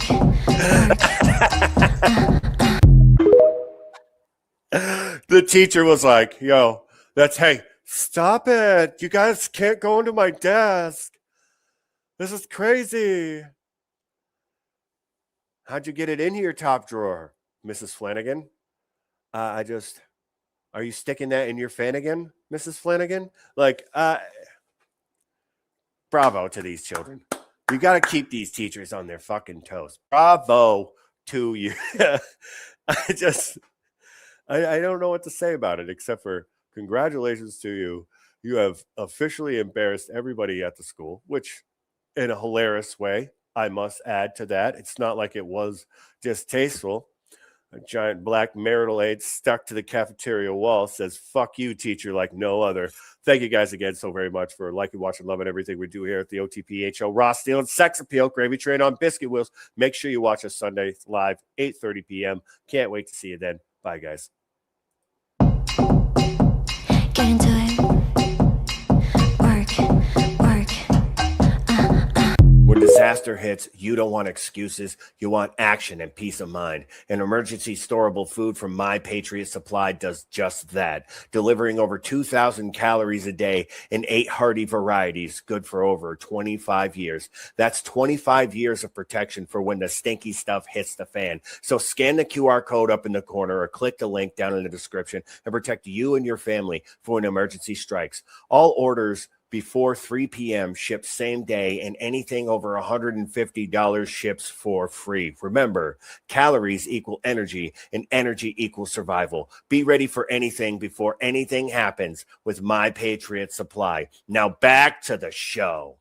The teacher was like, yo, hey, stop it. You guys can't go into my desk. This is crazy. How'd you get it into your top drawer, Mrs. Flanagan? Are you sticking that in your Flanagan, Mrs. Flanagan? Like, bravo to these children. You got to keep these teachers on their fucking toes. Bravo to you. I don't know what to say about it except for congratulations to you. You have officially embarrassed everybody at the school, which in a hilarious way, I must add to that. It's not like it was distasteful. A giant black marital aid stuck to the cafeteria wall says, fuck you, teacher, like no other. Thank you guys again so very much for liking, watching, loving everything we do here at the OTPHO Raw Steel and Sex Appeal, Gravy Train on Biscuit Wheels. Make sure you watch us Sunday live, 8:30 p.m. Can't wait to see you then. Bye, guys. Get into it. Work. When disaster hits, you don't want excuses. You want action and peace of mind. And emergency storable food from My Patriot Supply does just that, delivering over 2,000 calories a day in 8 hearty varieties, good for over 25 years. That's 25 years of protection for when the stinky stuff hits the fan. So scan the QR code up in the corner or click the link down in the description and protect you and your family for when emergency strikes. All orders before 3 p.m. ships same day, and anything over $150 ships for free. Remember, calories equal energy, and energy equals survival. Be ready for anything before anything happens with My Patriot Supply. Now back to the show.